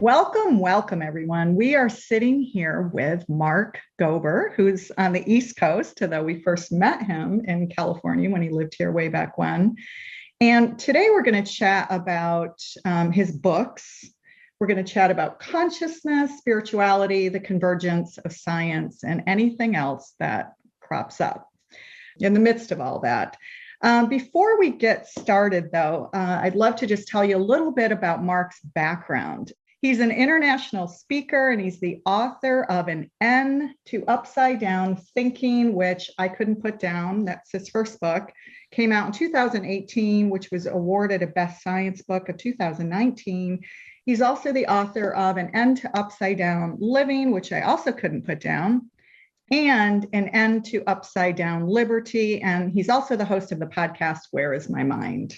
Welcome, welcome, everyone. We are sitting here with Mark Gober, who's on the East Coast, although we first met him in California when he lived here way back when. And today we're going to chat about his books. We're going to chat about consciousness, spirituality, the convergence of science, and anything else that crops up in the midst of all that. Before we get started, though, I'd love to just tell you a little bit about Mark's background. He's an international speaker, and he's the author of An End to Upside Down Thinking, which I couldn't put down. That's his first book. Came out in 2018, which was awarded a Best Science Book of 2019. He's also the author of An End to Upside Down Living, which I also couldn't put down, and An End to Upside Down Liberty. And he's also the host of the podcast, Where is My Mind?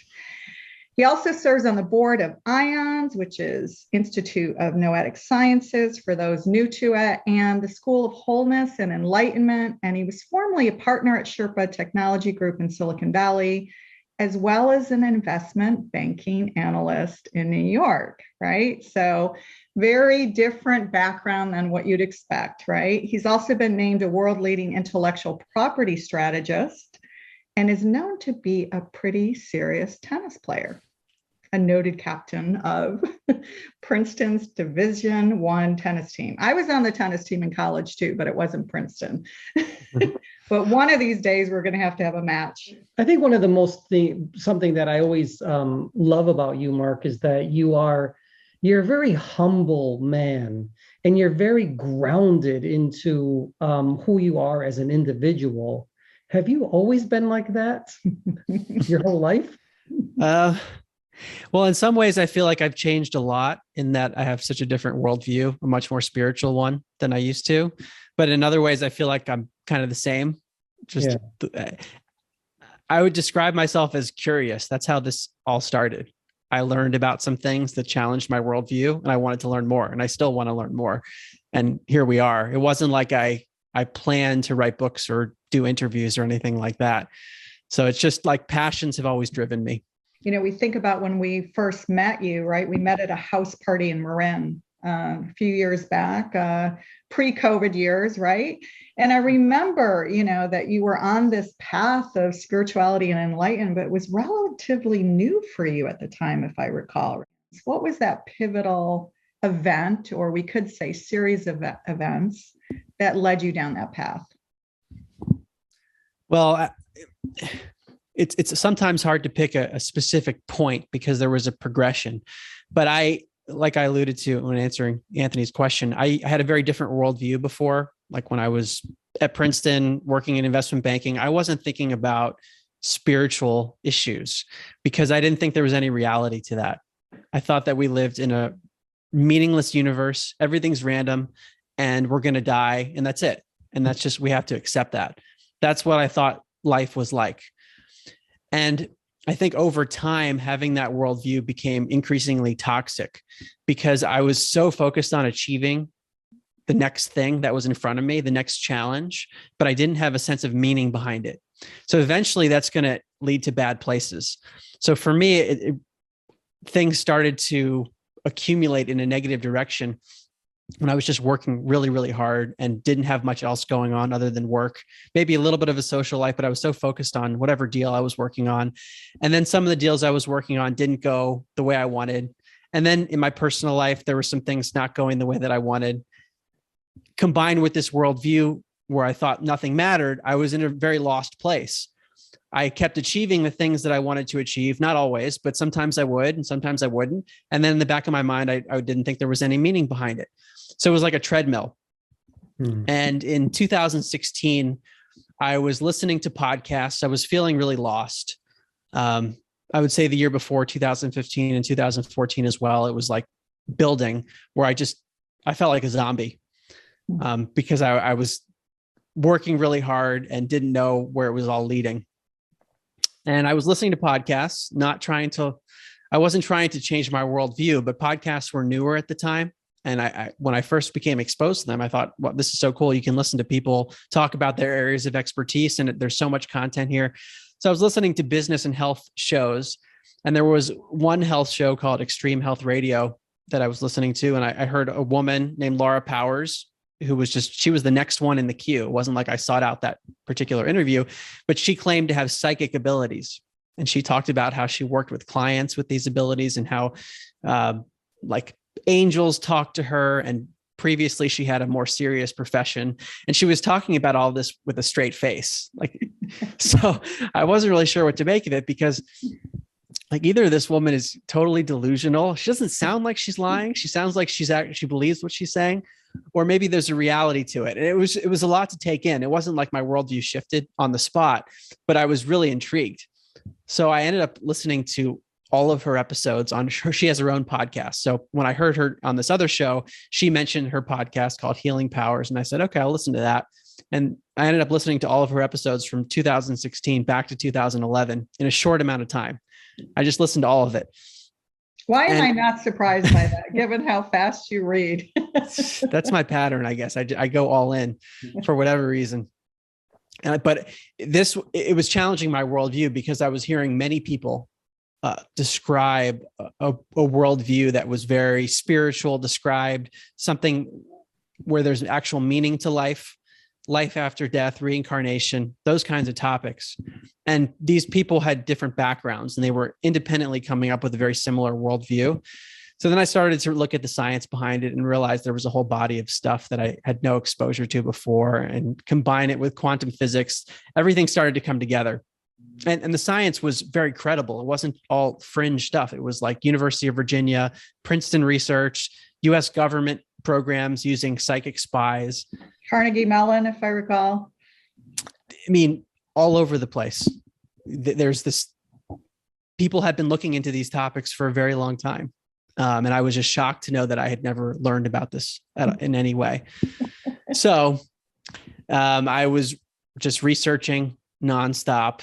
He also serves on the board of IONS, which is Institute of Noetic Sciences for those new to it, and the School of Wholeness and Enlightenment. And he was formerly a partner at Sherpa Technology Group in Silicon Valley, as well as an investment banking analyst in New York, right? So very different background than what you'd expect, right? He's also been named a world-leading intellectual property strategist and is known to be a pretty serious tennis player, a noted captain of Princeton's Division I tennis team. I was on the tennis team in college too, but it wasn't Princeton. But one of these days we're going to have a match. I think one of the something that I always love about you, Mark, is that you're a very humble man, and you're very grounded into who you are as an individual. Have you always been like that your whole life? Well, in some ways, I feel like I've changed a lot in that I have such a different worldview, a much more spiritual one than I used to. But in other ways, I feel like I'm kind of the same. I would describe myself as curious. That's how this all started. I learned about some things that challenged my worldview, and I wanted to learn more, and I still want to learn more. And here we are. It wasn't like I planned to write books or do interviews or anything like that. So it's just like passions have always driven me. You know, we think about when we first met you, right? We met at a house party in Marin a few years back, pre-COVID years, right? And I remember, that you were on this path of spirituality and enlightenment, but it was relatively new for you at the time, if I recall. What was that pivotal event, or we could say series of events, that led you down that path? Well, it's sometimes hard to pick a specific point because there was a progression. But like I alluded to when answering Anthony's question, I had a very different worldview before. Like when I was at Princeton working in investment banking, I wasn't thinking about spiritual issues because I didn't think there was any reality to that. I thought that we lived in a meaningless universe. Everything's random and we're going to die, and that's it. And that's just, we have to accept that. That's what I thought life was like. And I think over time, having that worldview became increasingly toxic because I was so focused on achieving the next thing that was in front of me, the next challenge, but I didn't have a sense of meaning behind it. So eventually that's going to lead to bad places. So for me, things started to accumulate in a negative direction when I was just working really, really hard and didn't have much else going on other than work, maybe a little bit of a social life, but I was so focused on whatever deal I was working on. And then some of the deals I was working on didn't go the way I wanted. And then in my personal life, there were some things not going the way that I wanted. Combined with this worldview where I thought nothing mattered, I was in a very lost place. I kept achieving the things that I wanted to achieve, not always, but sometimes I would and sometimes I wouldn't. And then in the back of my mind, I didn't think there was any meaning behind it. So it was like a treadmill. And in 2016, I was listening to podcasts. I was feeling really lost. I would say the year before, 2015 and 2014 as well, it was like building where I felt like a zombie because I was working really hard and didn't know where it was all leading. And I was listening to podcasts, I wasn't trying to change my worldview, but podcasts were newer at the time. And when I first became exposed to them, I thought, well, this is so cool. You can listen to people talk about their areas of expertise, and there's so much content here. So I was listening to business and health shows, and there was one health show called Extreme Health Radio that I was listening to, and I heard a woman named Laura Powers, who was she was the next one in the queue. It wasn't like I sought out that particular interview, but she claimed to have psychic abilities. And she talked about how she worked with clients with these abilities and how like angels talked to her. And previously she had a more serious profession. And she was talking about all this with a straight face. Like, so I wasn't really sure what to make of it, because like either this woman is totally delusional. She doesn't sound like she's lying. She sounds like she believes what she's saying, or maybe there's a reality to it. And it was a lot to take in. It wasn't like my worldview shifted on the spot, but I was really intrigued. So I ended up listening to all of her episodes on her. She has her own podcast. So when I heard her on this other show, she mentioned her podcast called Healing Powers. And I said, okay, I'll listen to that. And I ended up listening to all of her episodes from 2016 back to 2011 in a short amount of time. I just listened to all of it. Why am I not surprised by that, given how fast you read? That's my pattern, I guess. I go all in for whatever reason. But it was challenging my worldview, because I was hearing many people describe a worldview that was very spiritual, described something where there's actual meaning to life after death, reincarnation, those kinds of topics. And these people had different backgrounds, and they were independently coming up with a very similar worldview. So then I started to look at the science behind it and realized there was a whole body of stuff that I had no exposure to before, and combine it with quantum physics. Everything started to come together. And the science was very credible. It wasn't all fringe stuff. It was like University of Virginia, Princeton research, US government programs using psychic spies. Carnegie Mellon, if I recall. I mean, all over the place. There's this, people had been looking into these topics for a very long time. And I was just shocked to know that I had never learned about this in any way. So I was just researching nonstop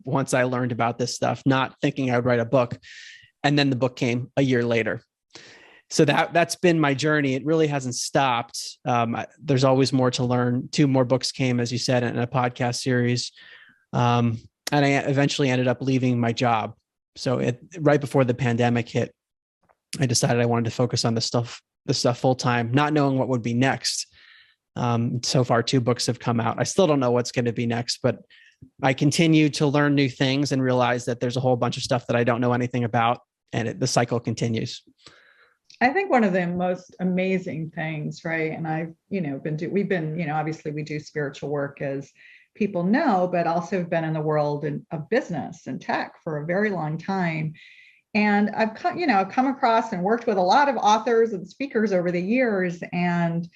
once I learned about this stuff, not thinking I would write a book. And then the book came a year later. So that's been my journey. It really hasn't stopped. There's always more to learn. 2 more books came, as you said, in a podcast series. And I eventually ended up leaving my job. So right before the pandemic hit, I decided I wanted to focus on this stuff full time, not knowing what would be next. So far, 2 books have come out. I still don't know what's going to be next, but I continue to learn new things and realize that there's a whole bunch of stuff that I don't know anything about, and the cycle continues. I think one of the most amazing things, right? And I've, we've been, obviously we do spiritual work, as people know, but also have been in the world of business and tech for a very long time. And I've come across and worked with a lot of authors and speakers over the years. And,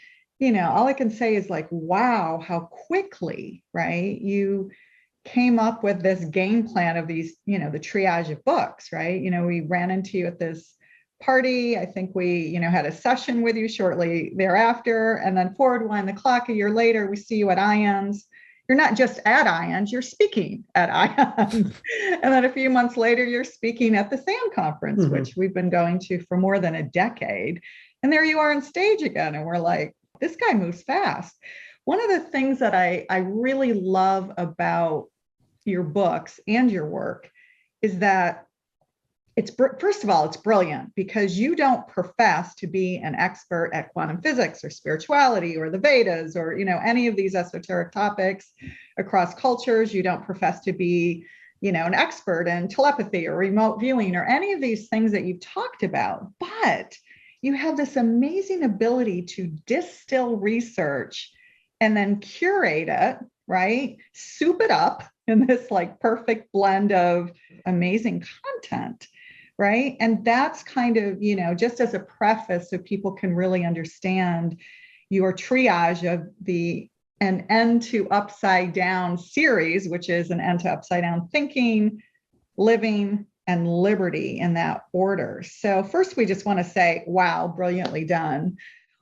all I can say is like, wow, how quickly, right? You came up with this game plan of these, the triage of books, right? We ran into you at this party. I think we, had a session with you shortly thereafter, and then forward wind the clock, a year later, we see you at IONS. You're not just at IONS, you're speaking at IONS. And then a few months later, you're speaking at the SAM conference, mm-hmm. which we've been going to for more than a decade. And there you are on stage again. And we're like, this guy moves fast. One of the things that I really love about your books and your work is that first of all, it's brilliant, because you don't profess to be an expert at quantum physics or spirituality or the Vedas or, any of these esoteric topics across cultures. You don't profess to be, an expert in telepathy or remote viewing or any of these things that you've talked about, but you have this amazing ability to distill research and then curate it, right? Soup it up in this like perfect blend of amazing content. Right. And that's kind of, just as a preface, so people can really understand your triage of an end to upside down series, which is an end to upside down thinking, living, and liberty, in that order. So first, we just want to say, wow, brilliantly done.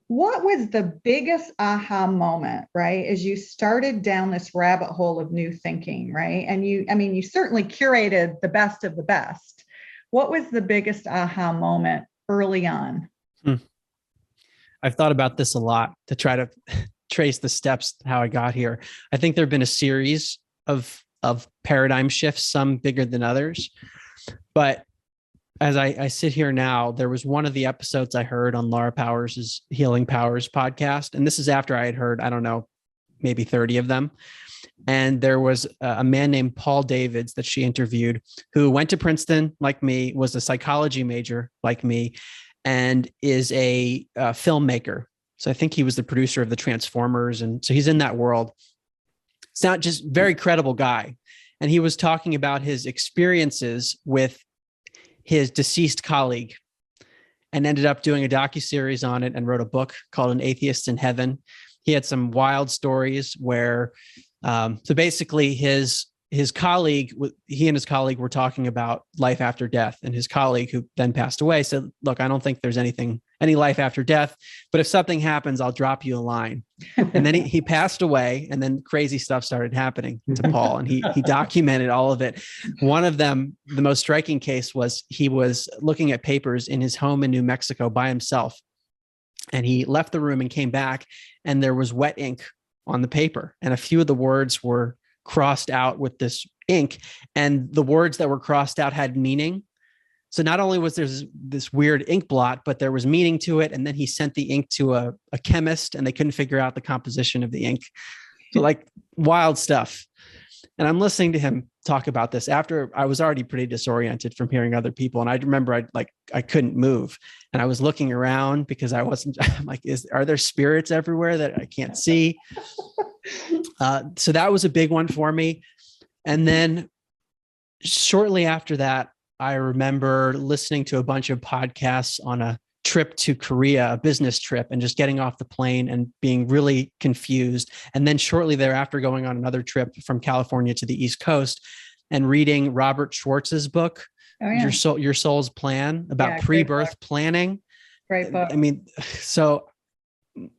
What was the biggest aha moment, right, as you started down this rabbit hole of new thinking, right? And you certainly curated the best of the best. What was the biggest aha moment early on? I've thought about this a lot to try to trace the steps, how I got here. I think there have been a series of paradigm shifts, some bigger than others. But as I sit here now, there was one of the episodes I heard on Laura Powers' Healing Powers podcast. And this is after I had heard, I don't know, maybe 30 of them. And there was a man named Paul Davids that she interviewed, who went to Princeton like me, was a psychology major like me, and is a filmmaker. So I think he was the producer of the Transformers. And so he's in that world. It's not just very credible guy. And he was talking about his experiences with his deceased colleague and ended up doing a docuseries on it and wrote a book called An Atheist in Heaven. He had some wild stories where, so basically his colleague, he and his colleague were talking about life after death, and his colleague, who then passed away, said, look, I don't think there's any life after death, but if something happens, I'll drop you a line. And then he passed away, and then crazy stuff started happening to Paul, and he documented all of it. One of them, the most striking case, was he was looking at papers in his home in New Mexico by himself, and he left the room and came back, and there was wet ink on the paper, and a few of the words were crossed out with this ink, and the words that were crossed out had meaning. So not only was there this weird ink blot, but there was meaning to it. And then he sent the ink to a chemist, and they couldn't figure out the composition of the ink. So like wild stuff. And I'm listening to him talk about this after I was already pretty disoriented from hearing other people. And I remember I couldn't move, and I was looking around because I'm like, are there spirits everywhere that I can't see? So that was a big one for me. And then shortly after that, I remember listening to a bunch of podcasts on a trip to Korea, a business trip, and just getting off the plane and being really confused. And then shortly thereafter, going on another trip from California to the East Coast and reading Robert Schwartz's book, Your Soul's Plan, about pre-birth planning. Great book. I mean, so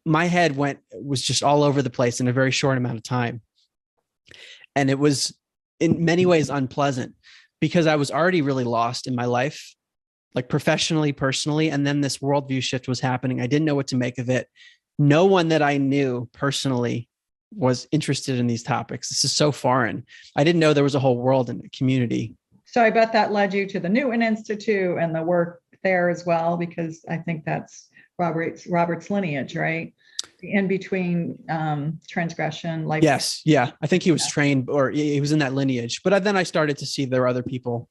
my head was just all over the place in a very short amount of time. And it was in many ways unpleasant because I was already really lost in my life, like professionally, personally. And then this worldview shift was happening. I didn't know what to make of it. No one that I knew personally was interested in these topics. This is so foreign. I didn't know there was a whole world and a community. So I bet that led you to the Newton Institute and the work there as well, because I think that's Robert's lineage, right? The in between transgression, like yes, yeah. I think he was trained, or he was in that lineage. But then I started to see there were other people.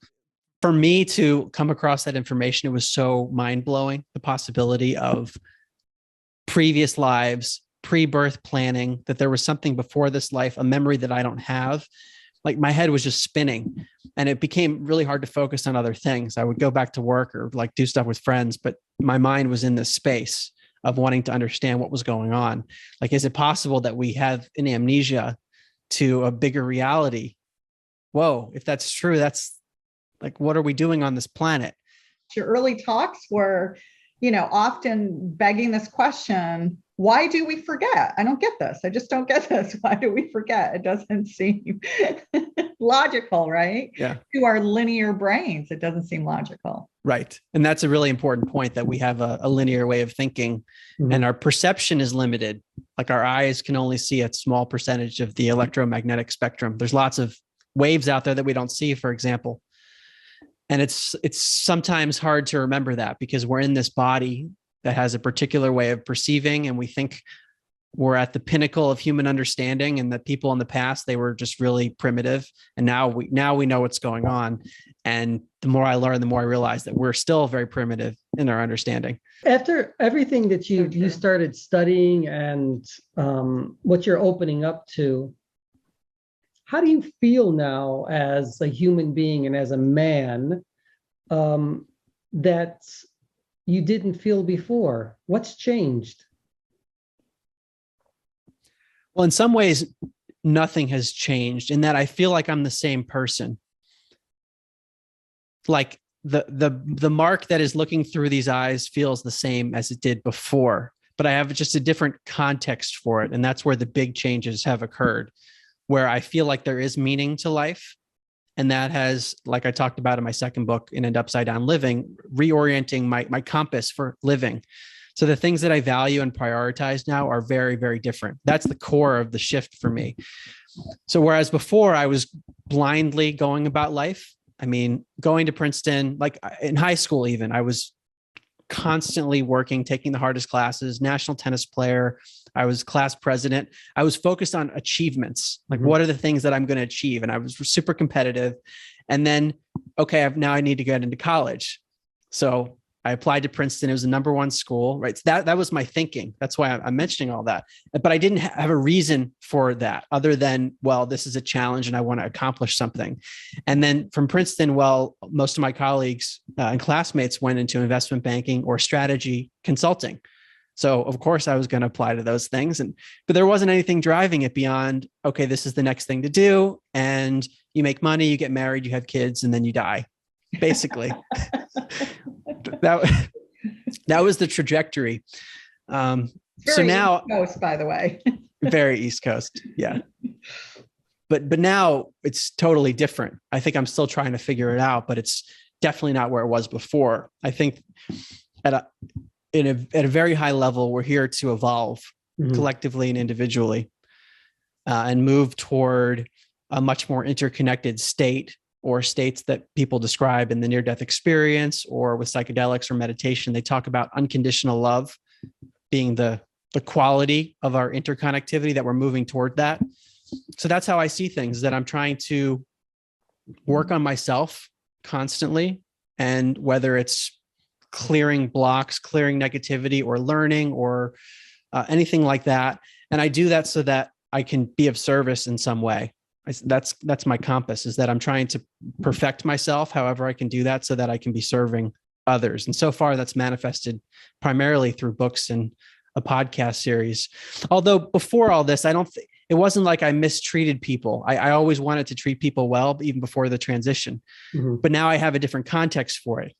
For me to come across that information, it was so mind-blowing. The possibility of previous lives, pre-birth planning, that there was something before this life, a memory that I don't have. Like my head was just spinning, and it became really hard to focus on other things. I would go back to work or like do stuff with friends, but my mind was in this space of wanting to understand what was going on. Like, is it possible that we have an amnesia to a bigger reality? Whoa, if that's true, that's like, what are we doing on this planet? Your early talks were, often begging this question, why do we forget? I don't get this. I just don't get this. Why do we forget? It doesn't seem logical, right? Yeah. To our linear brains, it doesn't seem logical. Right. And that's a really important point, that we have a linear way of thinking, and our perception is limited. Like our eyes can only see a small percentage of the electromagnetic spectrum. There's lots of waves out there that we don't see, for example. And it's sometimes hard to remember that because we're in this body that has a particular way of perceiving, and we think we're at the pinnacle of human understanding, and that people in the past, they were just really primitive. And now we know what's going on. And the more I learn, the more I realize that we're still very primitive in our understanding. After everything that you started studying and what you're opening up to, how do you feel now as a human being and as a man that you didn't feel before? What's changed? Well, in some ways, nothing has changed, in that I feel like I'm the same person. Like the Mark that is looking through these eyes feels the same as it did before, but I have just a different context for it. And that's where the big changes have occurred, where I feel like there is meaning to life. And that has, like I talked about in my second book, In and Upside Down Living, reorienting my compass for living. So the things that I value and prioritize now are very, very different. That's the core of the shift for me. So whereas before I was blindly going about life, I mean, going to Princeton, like in high school, even I was constantly working, taking the hardest classes, national tennis player. I was class president. I was focused on achievements. Like, what are the things that I'm going to achieve? And I was super competitive. And then, okay, now I need to get into college. So I applied to Princeton. It was the #1 school, right? So that was my thinking. That's why I'm mentioning all that. But I didn't have a reason for that other than, well, this is a challenge and I want to accomplish something. And then from Princeton, well, most of my colleagues and classmates went into investment banking or strategy consulting. So of course I was going to apply to those things. But there wasn't anything driving it beyond, okay, this is the next thing to do. And you make money, you get married, you have kids, and then you die, basically. that was the trajectory. So now, East Coast, by the way, very East Coast, yeah. But now it's totally different. I think I'm still trying to figure it out, but it's definitely not where it was before. I think at a very high level, we're here to evolve collectively and individually, and move toward a much more interconnected state, or states that people describe in the near-death experience or with psychedelics or meditation. They talk about unconditional love being the quality of our interconnectivity, that we're moving toward that. So that's how I see things, that I'm trying to work on myself constantly. And whether it's clearing blocks, clearing negativity, or learning, or anything like that. And I do that so that I can be of service in some way. That's my compass, is that I'm trying to perfect myself however I can do that so that I can be serving others. And so far that's manifested primarily through books and a podcast series. Although before all this, it wasn't like I mistreated people. I always wanted to treat people well, even before the transition. But now I have a different context for it.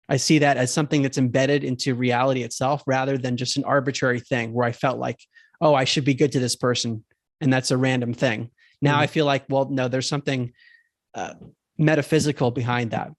I see that as something that's embedded into reality itself, rather than just an arbitrary thing where I felt like, oh, I should be good to this person, and that's a random thing. Now I feel like, well, no, there's something metaphysical behind that.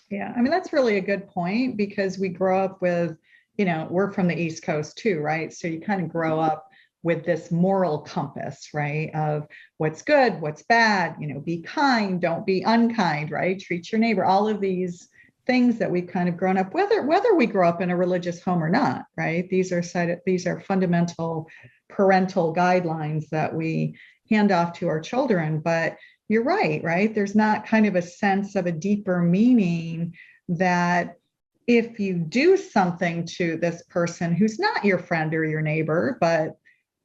Yeah, I mean, that's really a good point, because we grow up with, we're from the East Coast too, right? So you kind of grow up with this moral compass, right? Of what's good, what's bad, be kind, don't be unkind, right? Treat your neighbor, all of these things that we've kind of grown up, whether we grow up in a religious home or not, right? These are fundamental parental guidelines that we hand off to our children. But you're right? There's not kind of a sense of a deeper meaning that if you do something to this person who's not your friend or your neighbor, but,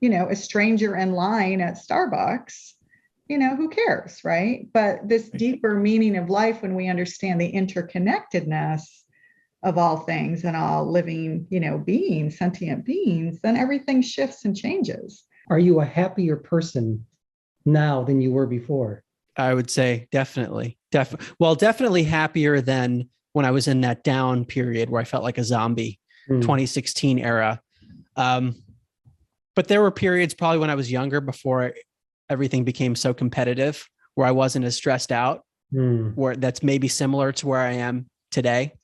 a stranger in line at Starbucks, who cares, right? But this deeper meaning of life, when we understand the interconnectedness of all things and all living, beings, sentient beings, then everything shifts and changes. Are you a happier person now than you were before? I would say definitely. Definitely happier than when I was in that down period where I felt like a zombie, 2016 era. But there were periods probably when I was younger, before everything became so competitive, where I wasn't as stressed out, where that's maybe similar to where I am today.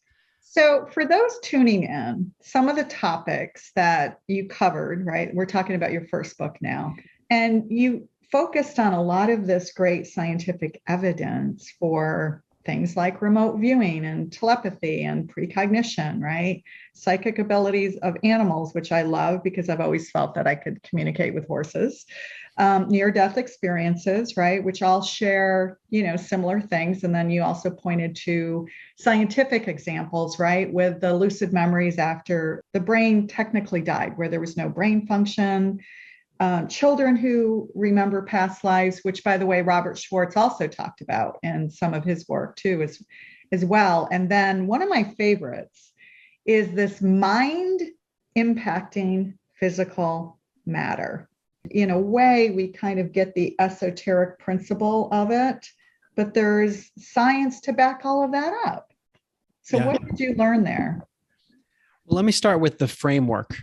So for those tuning in, some of the topics that you covered, right? We're talking about your first book now, and you focused on a lot of this great scientific evidence for things like remote viewing and telepathy and precognition, right? Psychic abilities of animals, which I love because I've always felt that I could communicate with horses. Near-death experiences, right? Which all share, similar things. And then you also pointed to scientific examples, right? With the lucid memories after the brain technically died, where there was no brain function. Children who remember past lives, which, by the way, Robert Schwartz also talked about in some of his work too, as well. And then one of my favorites is this mind impacting physical matter. In a way, we kind of get the esoteric principle of it, but there's science to back all of that up. So what did you learn there? Well, let me start with the framework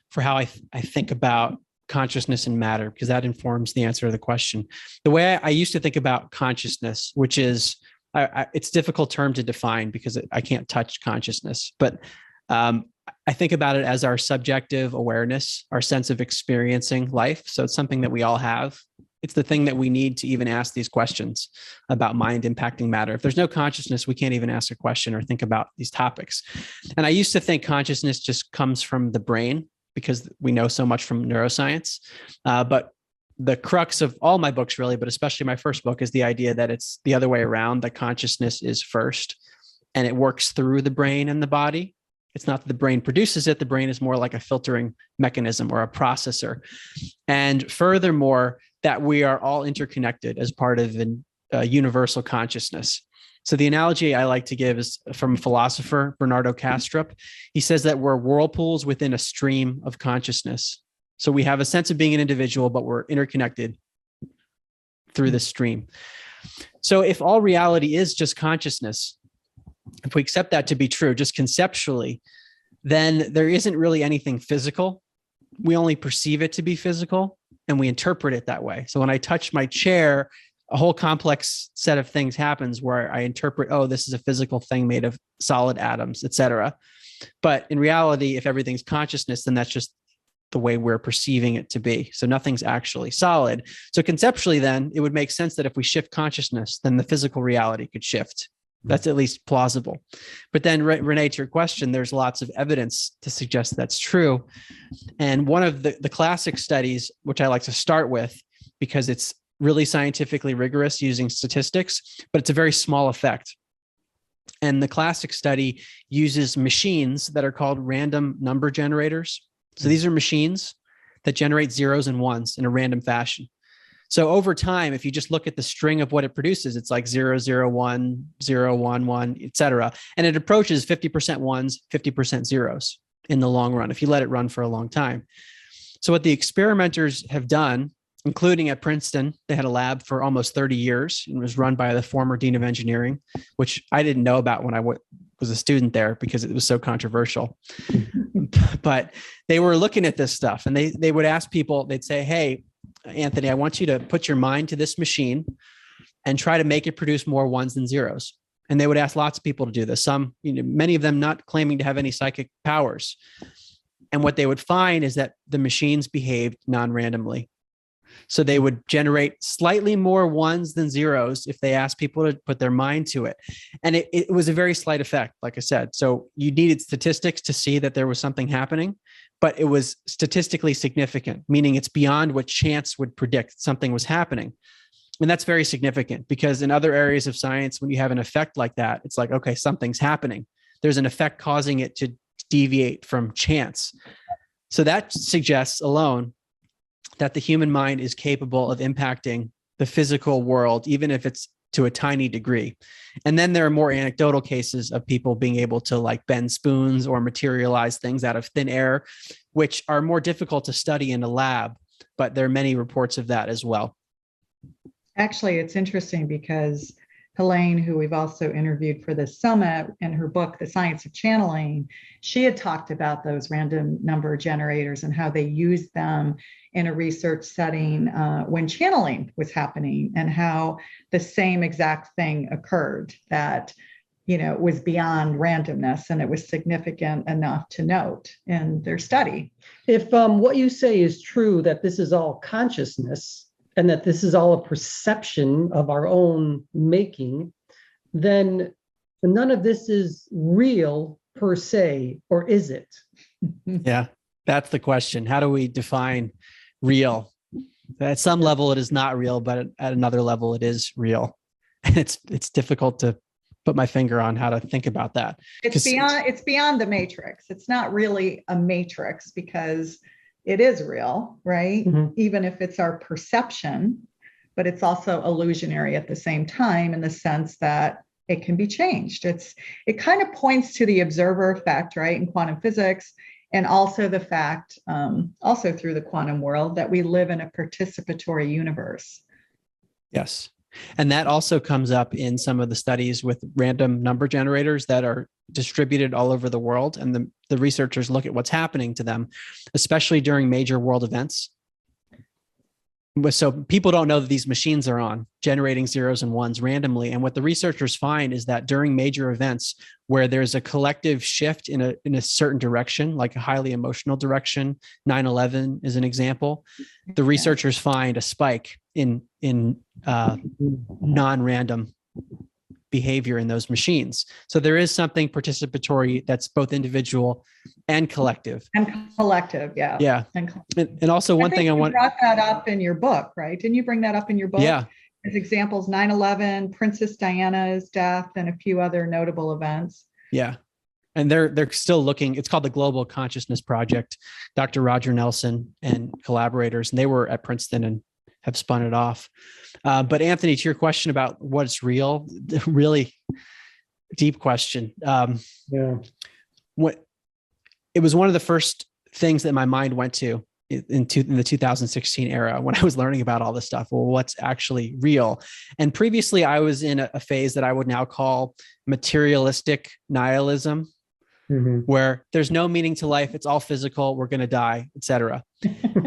for how I think about consciousness and matter, because that informs the answer to the question. The way I used to think about consciousness, which is, it's a difficult term to define because I can't touch consciousness, but I think about it as our subjective awareness, our sense of experiencing life. So it's something that we all have. It's the thing that we need to even ask these questions about mind impacting matter. If there's no consciousness, we can't even ask a question or think about these topics. And I used to think consciousness just comes from the brain because we know so much from neuroscience. But the crux of all my books, really, but especially my first book, is the idea that it's the other way around, that consciousness is first and it works through the brain and the body. It's not that the brain produces it. The brain is more like a filtering mechanism or a processor. And furthermore, that we are all interconnected as part of a universal consciousness. So the analogy I like to give is from philosopher Bernardo Kastrup. He says that we're whirlpools within a stream of consciousness. So we have a sense of being an individual, but we're interconnected through the stream. So if all reality is just consciousness, if we accept that to be true, just conceptually, then there isn't really anything physical. We only perceive it to be physical and we interpret it that way. So when I touch my chair, a whole complex set of things happens where I interpret, oh, this is a physical thing made of solid atoms, et cetera. But in reality, if everything's consciousness, then that's just the way we're perceiving it to be. So nothing's actually solid. So conceptually, then it would make sense that if we shift consciousness, then the physical reality could shift. That's at least plausible. But then, Renee, to your question, there's lots of evidence to suggest that's true. And one of the classic studies, which I like to start with, because it's really scientifically rigorous using statistics, but it's a very small effect. And the classic study uses machines that are called random number generators. So these are machines that generate zeros and ones in a random fashion. So over time, if you just look at the string of what it produces, it's like 0, 0, 1, 0, 1, 1, et cetera. And it approaches 50% ones, 50% zeros in the long run, if you let it run for a long time. So what the experimenters have done, including at Princeton, they had a lab for almost 30 years and was run by the former dean of engineering, which I didn't know about when I was a student there because it was so controversial. But they were looking at this stuff and they would ask people, they'd say, hey, Anthony, I want you to put your mind to this machine and try to make it produce more ones than zeros. And they would ask lots of people to do this. Some, many of them not claiming to have any psychic powers. And what they would find is that the machines behaved non-randomly. So they would generate slightly more ones than zeros if they asked people to put their mind to it. And it was a very slight effect, like I said. So you needed statistics to see that there was something happening, but it was statistically significant, meaning it's beyond what chance would predict something was happening. And that's very significant because in other areas of science, when you have an effect like that, it's like, okay, something's happening. There's an effect causing it to deviate from chance. So that suggests alone that the human mind is capable of impacting the physical world, even if it's to a tiny degree. And then there are more anecdotal cases of people being able to like bend spoons or materialize things out of thin air, which are more difficult to study in a lab, but there are many reports of that as well. Actually, it's interesting because Helene, who we've also interviewed for this summit, in her book, The Science of Channeling, she had talked about those random number generators and how they used them in a research setting when channeling was happening, and how the same exact thing occurred that, was beyond randomness and it was significant enough to note in their study. If what you say is true, that this is all consciousness, and that this is all a perception of our own making, then none of this is real per se, or is it? Yeah, that's the question. How do we define real? At some level, it is not real, but at another level, it is real. And it's difficult to put my finger on how to think about that. It's beyond the matrix. It's not really a matrix because it is real, right? Mm-hmm. Even if it's our perception, but it's also illusionary at the same time in the sense that it can be changed. It kind of points to the observer effect, right, in quantum physics, and also the fact, also through the quantum world, that we live in a participatory universe. Yes. And that also comes up in some of the studies with random number generators that are distributed all over the world. And the researchers look at what's happening to them, especially during major world events. So people don't know that these machines are on, generating zeros and ones randomly. And what the researchers find is that during major events where there's a collective shift in a certain direction, like a highly emotional direction, 9/11 is an example, the researchers find a spike in non-random behavior in those machines. So there is something participatory that's both individual and collective. And collective, yeah. Yeah. And also one thing I want. You brought that up in your book, right? Didn't you bring that up in your book? Yeah. As examples, 9/11, Princess Diana's death, and a few other notable events. Yeah. And they're still looking. It's called the Global Consciousness Project. Dr. Roger Nelson and collaborators, and they were at Princeton and have spun it off. But Anthony, to your question about what's real, really deep question. What it was one of the first things that my mind went to in the 2016 era when I was learning about all this stuff. Well, what's actually real? And previously, I was in a phase that I would now call materialistic nihilism, where there's no meaning to life. It's all physical. We're going to die, etc.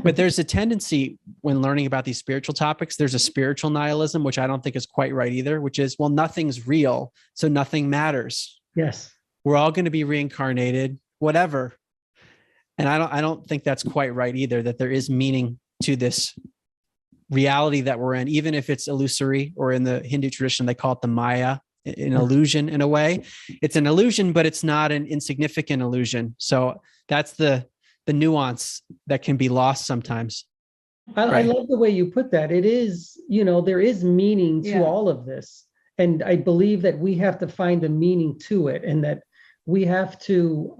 But there's a tendency when learning about these spiritual topics, there's a spiritual nihilism, which I don't think is quite right either, which is, well, nothing's real, so nothing matters. Yes. We're all going to be reincarnated, whatever. And I don't think that's quite right either, that there is meaning to this reality that we're in, even if it's illusory, or in the Hindu tradition, they call it the Maya, an illusion in a way. It's an illusion, but it's not an insignificant illusion. So that's the nuance that can be lost sometimes. I love the way you put that. It is, there is meaning to all of this. And I believe that we have to find a meaning to it, and that we have to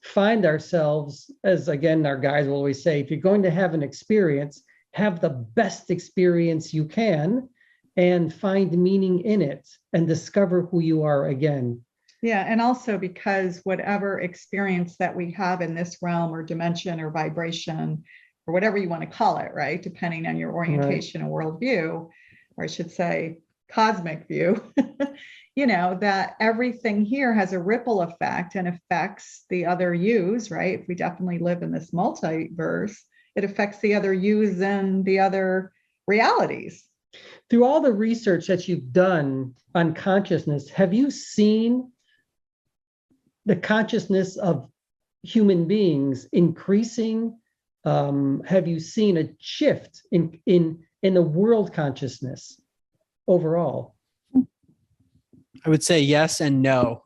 find ourselves, as again, our guys will always say, if you're going to have an experience, have the best experience you can and find meaning in it and discover who you are again. Yeah. And also because whatever experience that we have in this realm or dimension or vibration, or whatever you want to call it, right? Depending on your orientation and worldview, or I should say cosmic view, that everything here has a ripple effect and affects the other yous, right? If we definitely live in this multiverse, it affects the other yous and the other realities. Through all the research that you've done on consciousness, have you seen the consciousness of human beings increasing? Have you seen a shift in the world consciousness overall? I would say yes and no.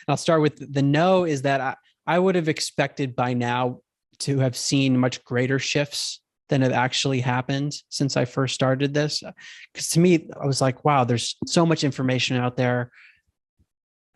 I'll start with the no is that I would have expected by now to have seen much greater shifts than have actually happened since I first started this. Because to me, I was like, wow, there's so much information out there.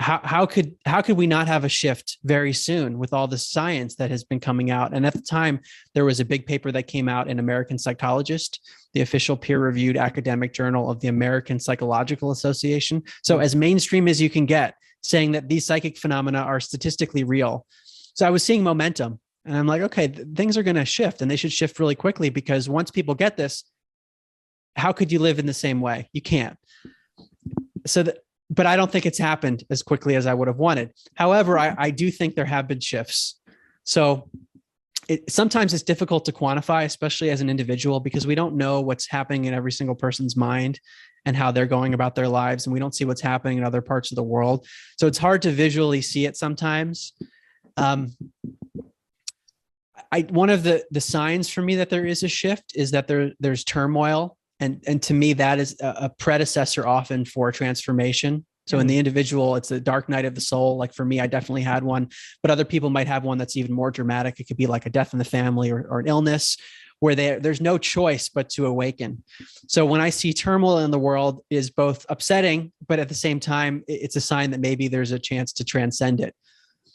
How could we not have a shift very soon with all the science that has been coming out? And at the time, there was a big paper that came out in American Psychologist, the official peer-reviewed academic journal of the American Psychological Association. So as mainstream as you can get, saying that these psychic phenomena are statistically real. So I was seeing momentum, and I'm like, okay, things are going to shift, and they should shift really quickly, because once people get this, how could you live in the same way? You can't. But I don't think it's happened as quickly as I would have wanted. However, I do think there have been shifts. So sometimes it's difficult to quantify, especially as an individual, because we don't know what's happening in every single person's mind and how they're going about their lives. And we don't see what's happening in other parts of the world. So it's hard to visually see it sometimes. One of the signs for me that there is a shift is that there's turmoil. And to me, that is a predecessor often for transformation. So in the individual, it's a dark night of the soul. Like for me, I definitely had one, but other people might have one that's even more dramatic. It could be like a death in the family or an illness where there's no choice but to awaken. So when I see turmoil in the world, it is both upsetting, but at the same time, it's a sign that maybe there's a chance to transcend it.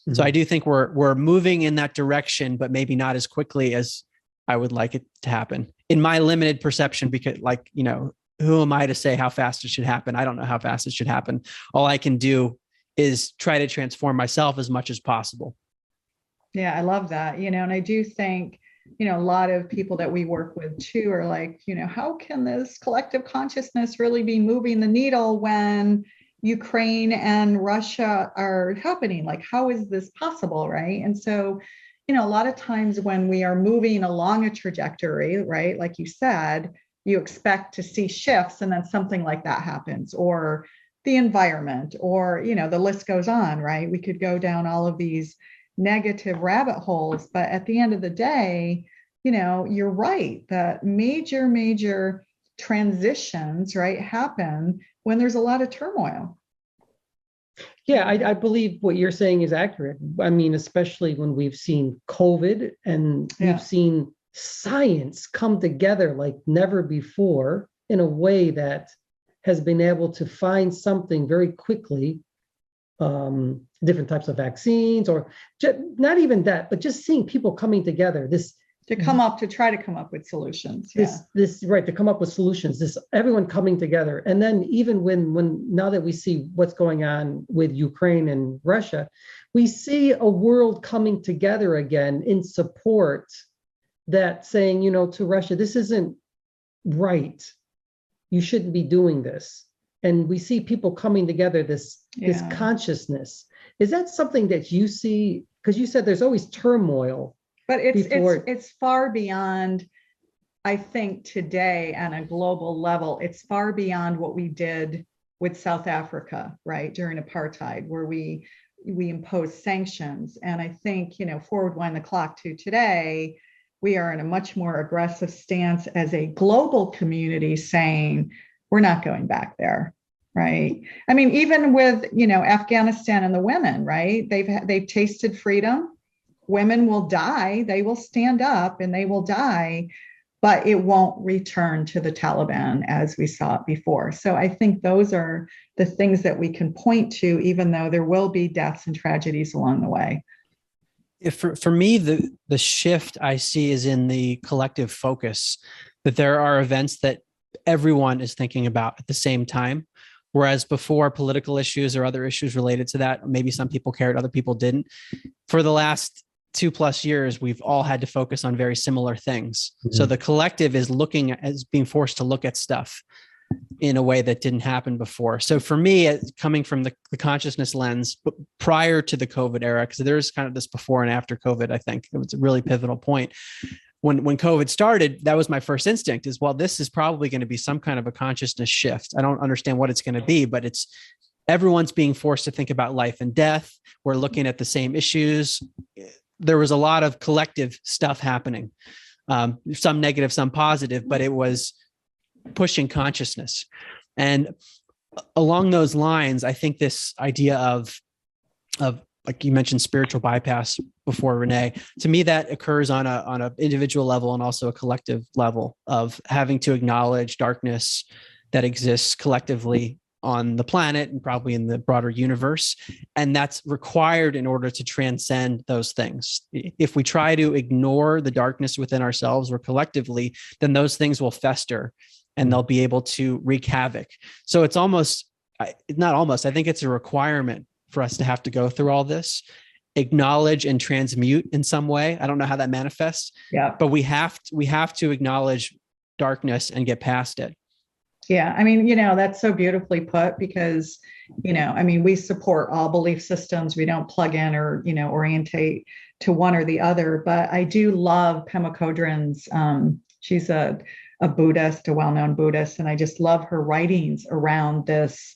Mm-hmm. So I do think we're moving in that direction, but maybe not as quickly as I would like it to happen in my limited perception, because who am I to say how fast it should happen? I don't know how fast it should happen. All I can do is try to transform myself as much as possible. Yeah, I love that. And I do think, a lot of people that we work with too are like, how can this collective consciousness really be moving the needle when Ukraine and Russia are happening? Like, how is this possible? Right. And so, a lot of times when we are moving along a trajectory, right, like you said, you expect to see shifts, and then something like that happens, or the environment, or, the list goes on, right? We could go down all of these negative rabbit holes, but at the end of the day, you're right that major transitions, right, happen when there's a lot of turmoil. Yeah, I believe what you're saying is accurate. I mean, especially when we've seen COVID and we've seen science come together like never before in a way that has been able to find something very quickly, different types of vaccines, or not even that, but just seeing people coming together, to try to come up with solutions. To come up with solutions, this everyone coming together. And then even when now that we see what's going on with Ukraine and Russia, we see a world coming together again in support, that saying, to Russia, this isn't right. You shouldn't be doing this. And we see people coming together, this consciousness. Is that something that you see? Because you said there's always turmoil. But it's far beyond, I think, today on a global level. It's far beyond what we did with South Africa, right, during apartheid, where we imposed sanctions. And I think, forward wind the clock to today, we are in a much more aggressive stance as a global community, saying we're not going back there, right? I mean, even with, Afghanistan and the women, right? They've tasted freedom. Women will die, they will stand up and they will die, but it won't return to the Taliban as we saw it before. So I think those are the things that we can point to, even though there will be deaths and tragedies along the way. For me, the shift I see is in the collective focus, that there are events that everyone is thinking about at the same time. Whereas before, political issues or other issues related to that, maybe some people cared, other people didn't. For the last 2+ years, we've all had to focus on very similar things. Mm-hmm. So the collective is being forced to look at stuff in a way that didn't happen before. So for me, coming from the consciousness lens, but prior to the COVID era, because there's kind of this before and after COVID, I think it was a really pivotal point. When COVID started, that was my first instinct is, well, this is probably going to be some kind of a consciousness shift. I don't understand what it's going to be, but everyone's being forced to think about life and death. We're looking at the same issues. There was a lot of collective stuff happening, some negative, some positive, but it was pushing consciousness. And along those lines, I think this idea of like you mentioned, spiritual bypass before, Renee, to me, that occurs on a individual level and also a collective level of having to acknowledge darkness that exists collectively on the planet and probably in the broader universe. And that's required in order to transcend those things. If we try to ignore the darkness within ourselves or collectively, then those things will fester and they'll be able to wreak havoc. So it's I think it's a requirement for us to have to go through all this, acknowledge and transmute in some way. I don't know how that manifests, but we have to acknowledge darkness and get past it. Yeah. I mean, that's so beautifully put because, we support all belief systems. We don't plug in or, orientate to one or the other, but I do love Pema Chodron's, she's a Buddhist, a well-known Buddhist, and I just love her writings around this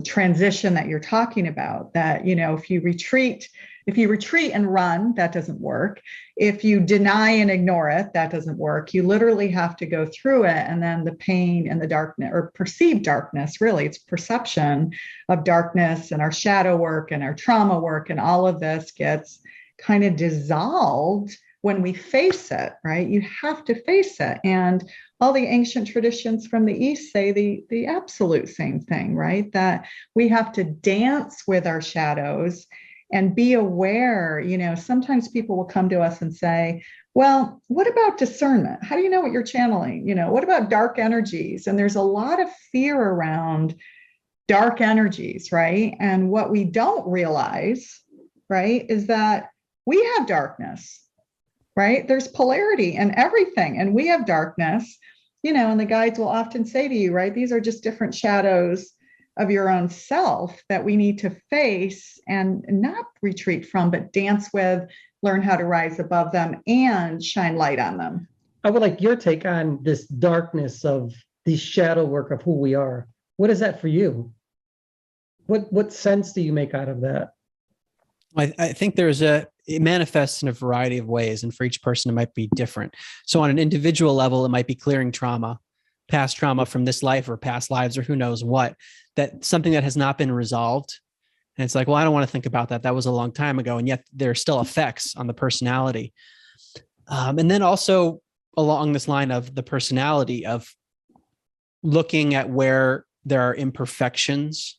transition that you're talking about, that, if you retreat and run, that doesn't work. If you deny and ignore it, that doesn't work. You literally have to go through it. And then the pain and the darkness, or perceived darkness, really, it's perception of darkness and our shadow work and our trauma work and all of this gets kind of dissolved when we face it, right? You have to face it. And all the ancient traditions from the East say the absolute same thing, right? That we have to dance with our shadows and be aware. Sometimes people will come to us and say, well, what about discernment? How do you know what you're channeling? What about dark energies? And there's a lot of fear around dark energies, right? And what we don't realize, right, is that we have darkness, right? There's polarity in everything, and we have darkness, and the guides will often say to you, right, these are just different shadows of your own self that we need to face and not retreat from, but dance with, learn how to rise above them and shine light on them. I would like your take on this darkness of the shadow work of who we are. What is that for you? What sense do you make out of that? I think it manifests in a variety of ways, and for each person, it might be different. So on an individual level, it might be clearing trauma, past trauma from this life or past lives, or who knows what, that something that has not been resolved. And it's like, well, I don't want to think about that. That was a long time ago. And yet there are still effects on the personality. And then also along this line of the personality of looking at where there are imperfections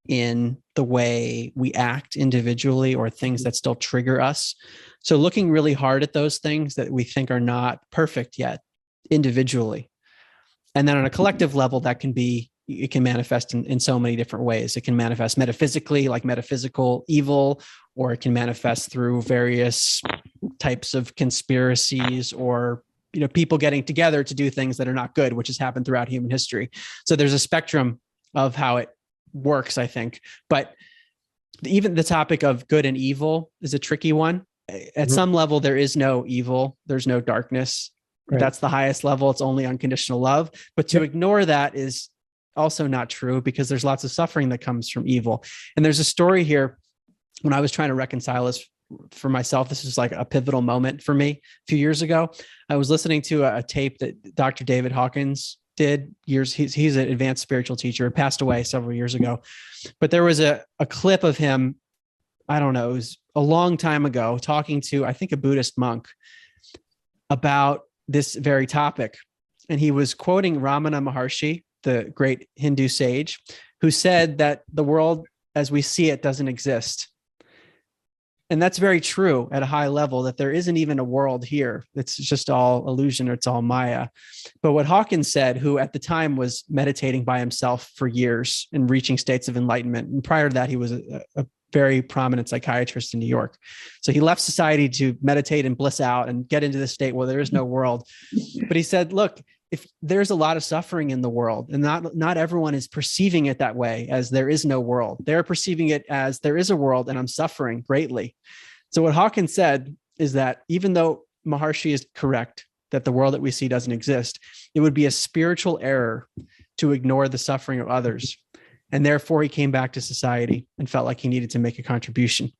in the way we act individually or things that still trigger us. So looking really hard at those things that we think are not perfect yet individually. And then on a collective level, it can manifest in so many different ways. It can manifest metaphysically, like metaphysical evil, or it can manifest through various types of conspiracies or people getting together to do things that are not good, which has happened throughout human history. So there's a spectrum of how it works, I think. But even the topic of good and evil is a tricky one. At some level, there is no evil. There's no darkness. Right. That's the highest level. It's only unconditional love. But to ignore that is also not true, because there's lots of suffering that comes from evil. And there's a story here when I was trying to reconcile this for myself. This is like a pivotal moment for me. A few years ago, I was listening to a tape that Dr. David Hawkins did years. He's an advanced spiritual teacher, passed away several years ago. But there was a clip of him, I don't know, it was a long time ago, talking to, I think, a Buddhist monk about this very topic. And he was quoting Ramana Maharshi, the great Hindu sage, who said that the world as we see it doesn't exist. And that's very true at a high level, that there isn't even a world here. It's just all illusion, or it's all Maya. But what Hawkins said, who at the time was meditating by himself for years and reaching states of enlightenment, and prior to that, he was a very prominent psychiatrist in New York. So he left society to meditate and bliss out and get into the state where there is no world. But he said, look, if there's a lot of suffering in the world, and not everyone is perceiving it that way, as there is no world. They're perceiving it as there is a world and I'm suffering greatly. So what Hawkins said is that even though Maharshi is correct that the world that we see doesn't exist, it would be a spiritual error to ignore the suffering of others. And therefore he came back to society and felt like he needed to make a contribution.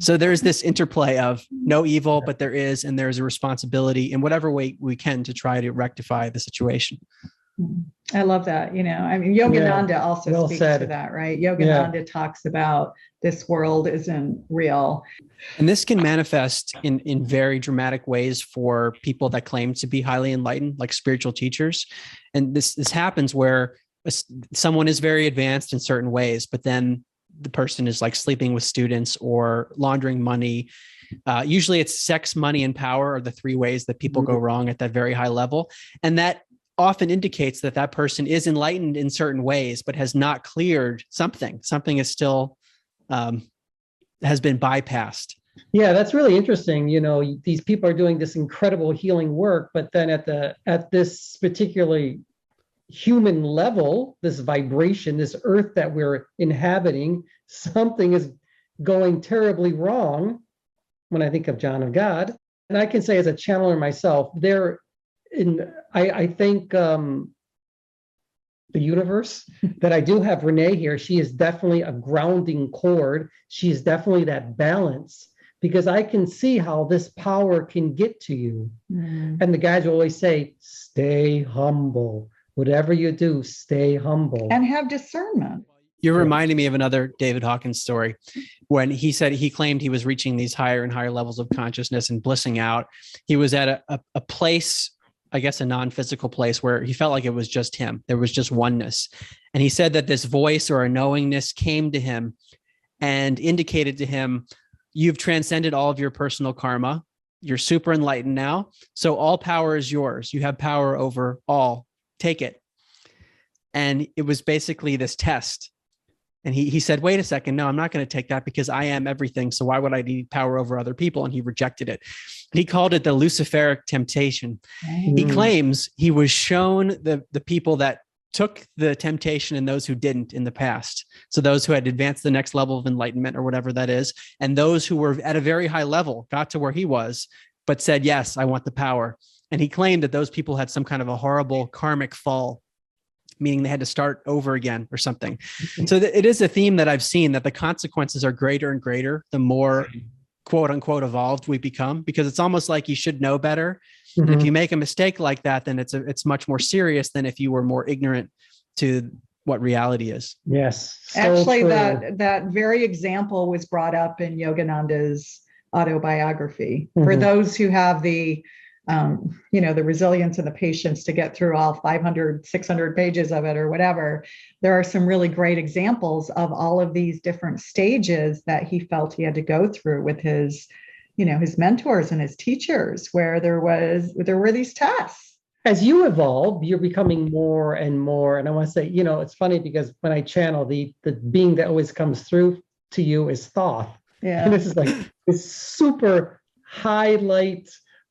So there's this interplay of no evil, but there is, and there's a responsibility in whatever way we can to try to rectify the situation. I love that. Yogananda also speaks to that, right? Yogananda talks about this world isn't real. And this can manifest in very dramatic ways for people that claim to be highly enlightened, like spiritual teachers. And this happens where someone is very advanced in certain ways, but then the person is like sleeping with students or laundering money. Usually it's sex, money, and power are the three ways that people go wrong at that very high level. And that often indicates that that person is enlightened in certain ways, but has not cleared something. Something is still, has been bypassed. Yeah, that's really interesting. These people are doing this incredible healing work, but then at this particularly human level, this vibration, this earth that we're inhabiting, something is going terribly wrong when I think of John of God. And I can say, as a channeler myself, I think the universe, that I do have Renee here. She is definitely a grounding cord. She is definitely that balance, because I can see how this power can get to you. And the guys will always say, stay humble. Whatever you do, stay humble. And have discernment. You're reminding me of another David Hawkins story, when he said he claimed he was reaching these higher and higher levels of consciousness and blissing out. He was at a place, I guess a non-physical place, where he felt like it was just him. There was just oneness. And he said that this voice or a knowingness came to him and indicated to him, you've transcended all of your personal karma. You're super enlightened now. So all power is yours. You have power over all. Take it. And it was basically this test. And he said, wait a second, no, I'm not going to take that, because I am everything. So why would I need power over other people? And he rejected it. He called it the Luciferic temptation. He claims he was shown the people that took the temptation in those who didn't in the past. So those who had advanced the next level of enlightenment or whatever that is, and those who were at a very high level got to where he was, but said, yes, I want the power. And he claimed that those people had some kind of a horrible karmic fall, meaning they had to start over again or something. So it is a theme that I've seen, that the consequences are greater and greater the more quote unquote evolved we become, because it's almost like you should know better. And if you make a mistake like that, then it's much more serious than if you were more ignorant to what reality is. Yes. So actually, that very example was brought up in Yogananda's autobiography. For those who have the the resilience and the patience to get through all 500, 600 pages of it or whatever, there are some really great examples of all of these different stages that he felt he had to go through with his mentors and his teachers, where there were these tests. As you evolve, you're becoming more and more. And I want to say, it's funny because when I channel, the being that always comes through to you is Thoth. Yeah. And this is like this super highlight,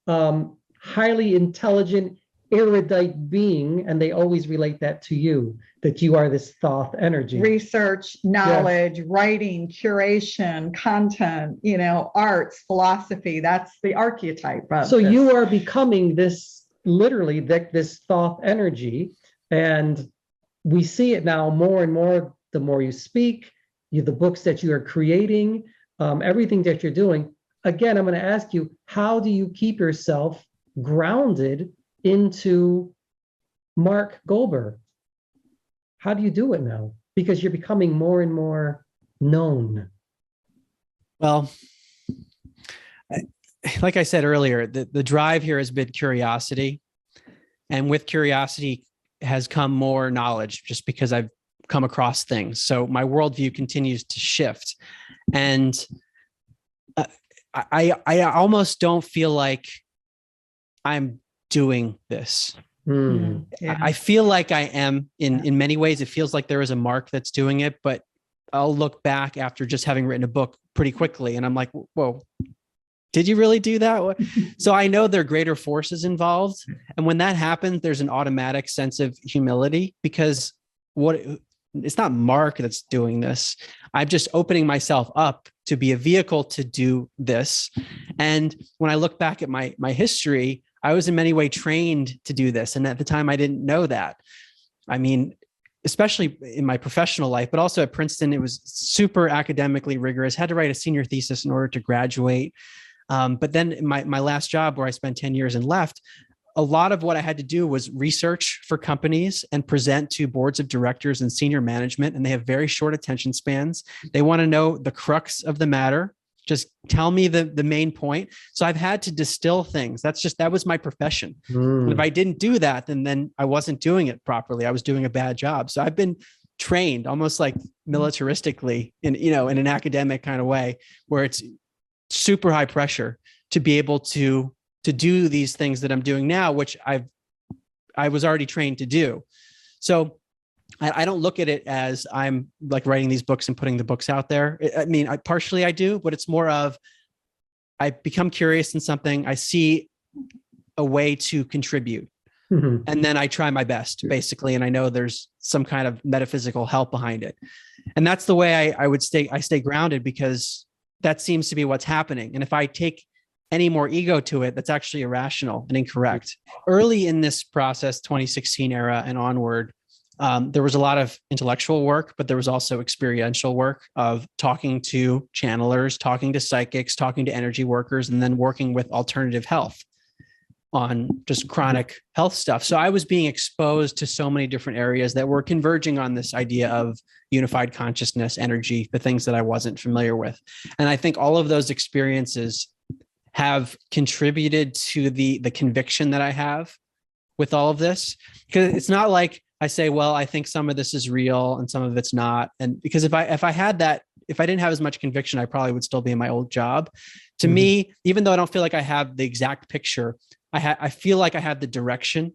highly intelligent, erudite being, and they always relate that to you, that you are this Thoth energy. Research, knowledge, writing, curation, content, arts, philosophy. That's the archetype of so this. You are becoming this, literally, this Thoth energy, and we see it now more and more the more you speak, the books that you are creating, everything that you're doing. Again, I'm going to ask you, how do you keep yourself grounded into Mark Gober? How do you do it now? Because you're becoming more and more known. Well, like I said earlier, the drive here has been curiosity. And with curiosity has come more knowledge, just because I've come across things. So my worldview continues to shift. And I almost don't feel like I'm doing this. Yeah. I feel like I am in many ways. It feels like there is a Mark that's doing it, but I'll look back after just having written a book pretty quickly. And I'm like, whoa, did you really do that? So I know there are greater forces involved. And when that happens, there's an automatic sense of humility, because it's not Mark that's doing this. I'm just opening myself up to be a vehicle to do this. And when I look back at my history, I was in many ways trained to do this. And at the time I didn't know that. I mean, especially in my professional life, but also at Princeton, it was super academically rigorous. Had to write a senior thesis in order to graduate. But then my last job, where I spent 10 years and left, a lot of what I had to do was research for companies and present to boards of directors and senior management. And they have very short attention spans. They want to know the crux of the matter. Just tell me the main point. So I've had to distill things. That was my profession. If I didn't do that, then I wasn't doing it properly. I was doing a bad job. So I've been trained almost like militaristically in an academic kind of way, where it's super high pressure to be able to do these things that I'm doing now, which I was already trained to do. So I don't look at it as I'm like writing these books and putting the books out there. I mean, partially I do, but it's more of, I become curious in something, I see a way to contribute, and then I try my best, basically. And I know there's some kind of metaphysical help behind it. And that's the way I stay grounded, because that seems to be what's happening. And if I take any more ego to it, that's actually irrational and incorrect. Early in this process, 2016 era and onward, there was a lot of intellectual work, but there was also experiential work of talking to channelers, talking to psychics, talking to energy workers, and then working with alternative health on just chronic health stuff. So I was being exposed to so many different areas that were converging on this idea of unified consciousness, energy, the things that I wasn't familiar with. And I think all of those experiences have contributed to the conviction that I have with all of this. Because it's not like I say, well, I think some of this is real and some of it's not. And because if I had that, if I didn't have as much conviction, I probably would still be in my old job. To me, even though I don't feel like I have the exact picture, I feel like I have the direction.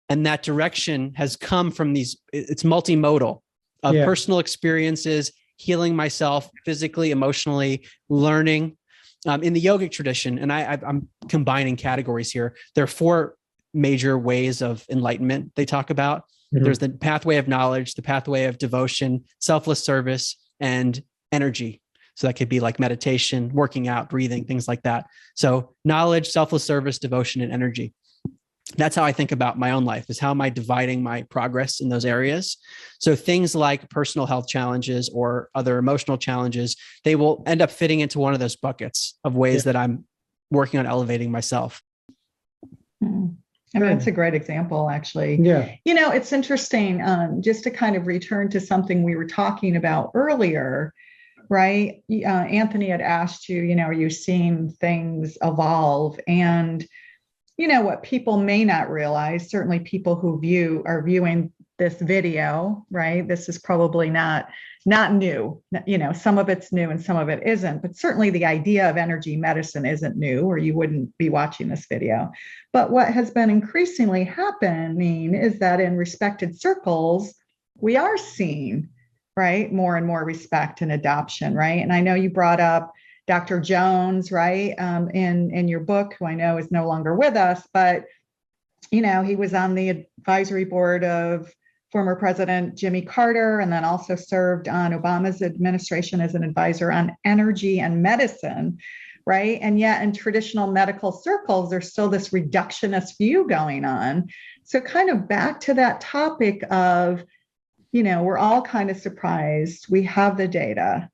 And that direction has come from it's multimodal of personal experiences, healing myself physically, emotionally, learning. In the yogic tradition, and I'm combining categories here, there are 4 major ways of enlightenment they talk about. There's the pathway of knowledge, the pathway of devotion, selfless service, and energy. So that could be like meditation, working out, breathing, things like that. So knowledge, selfless service, devotion, and energy. That's how I think about my own life, is how am I dividing my progress in those areas? So things like personal health challenges or other emotional challenges, they will end up fitting into one of those buckets of ways that I'm working on elevating myself. I mean, that's a great example, actually. Yeah. It's interesting, just to kind of return to something we were talking about earlier, right? Anthony had asked you, are you seeing things evolve? And what people may not realize, certainly people who are viewing this video, right? This is probably not new. Some of it's new and some of it isn't, but certainly the idea of energy medicine isn't new, or you wouldn't be watching this video. But what has been increasingly happening is that in respected circles, we are seeing, right, more and more respect and adoption, right? And I know you brought up Dr. Jones, right, in your book, who I know is no longer with us, but, he was on the advisory board of former President Jimmy Carter, and then also served on Obama's administration as an advisor on energy and medicine, right? And yet in traditional medical circles, there's still this reductionist view going on. So kind of back to that topic of, we're all kind of surprised. We have the data.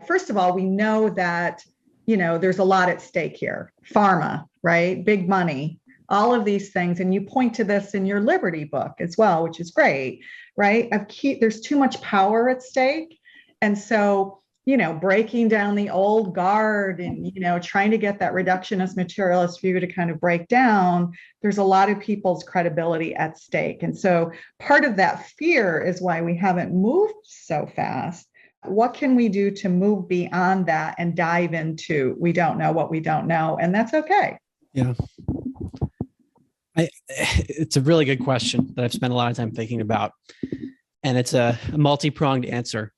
First of all, we know that, there's a lot at stake here. Pharma, right? Big money, all of these things. And you point to this in your Liberty book as well, which is great, right? There's too much power at stake. And so, breaking down the old guard and, trying to get that reductionist materialist view to kind of break down, there's a lot of people's credibility at stake. And so part of that fear is why we haven't moved so fast. What can we do to move beyond that and dive into, we don't know what we don't know, and that's okay. Yeah. It's a really good question that I've spent a lot of time thinking about, and it's a multi-pronged answer.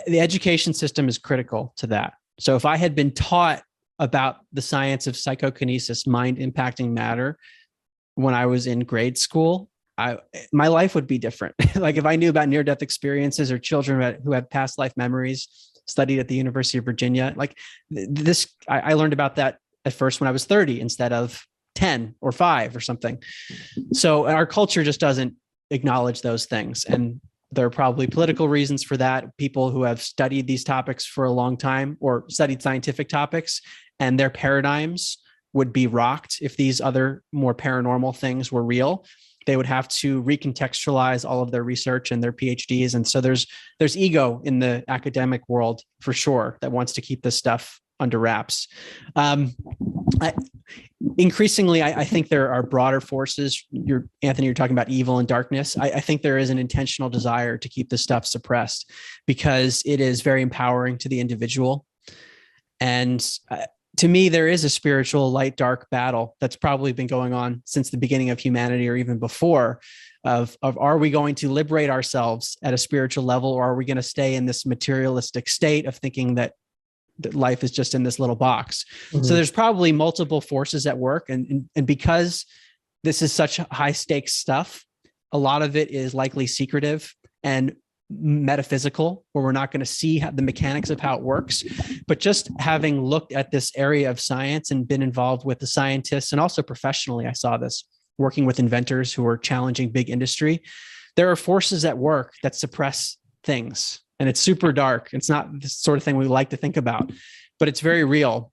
The education system is critical to that. So if I had been taught about the science of psychokinesis, mind impacting matter, when I was in grade school, my life would be different. Like if I knew about near-death experiences or children who had past life memories, studied at the University of Virginia, like this, I learned about that at first when I was 30 instead of 10 or 5 or something. So our culture just doesn't acknowledge those things. And there are probably political reasons for that. People who have studied these topics for a long time or studied scientific topics, and their paradigms would be rocked if these other more paranormal things were real. They would have to recontextualize all of their research and their PhDs. And so there's ego in the academic world for sure that wants to keep this stuff under wraps. Increasingly, I think there are broader forces. Anthony, you're talking about evil and darkness. I think there is an intentional desire to keep this stuff suppressed because it is very empowering to the individual. And to me, there is a spiritual light-dark battle that's probably been going on since the beginning of humanity or even before of are we going to liberate ourselves at a spiritual level, or are we going to stay in this materialistic state of thinking that life is just in this little box? Mm-hmm. So there's probably multiple forces at work. And because this is such high stakes stuff, a lot of it is likely secretive and metaphysical, where we're not going to see the mechanics of how it works. But just having looked at this area of science and been involved with the scientists, and also professionally, I saw this working with inventors who are challenging big industry. There are forces at work that suppress things. And it's super dark. It's not the sort of thing we like to think about, but it's very real.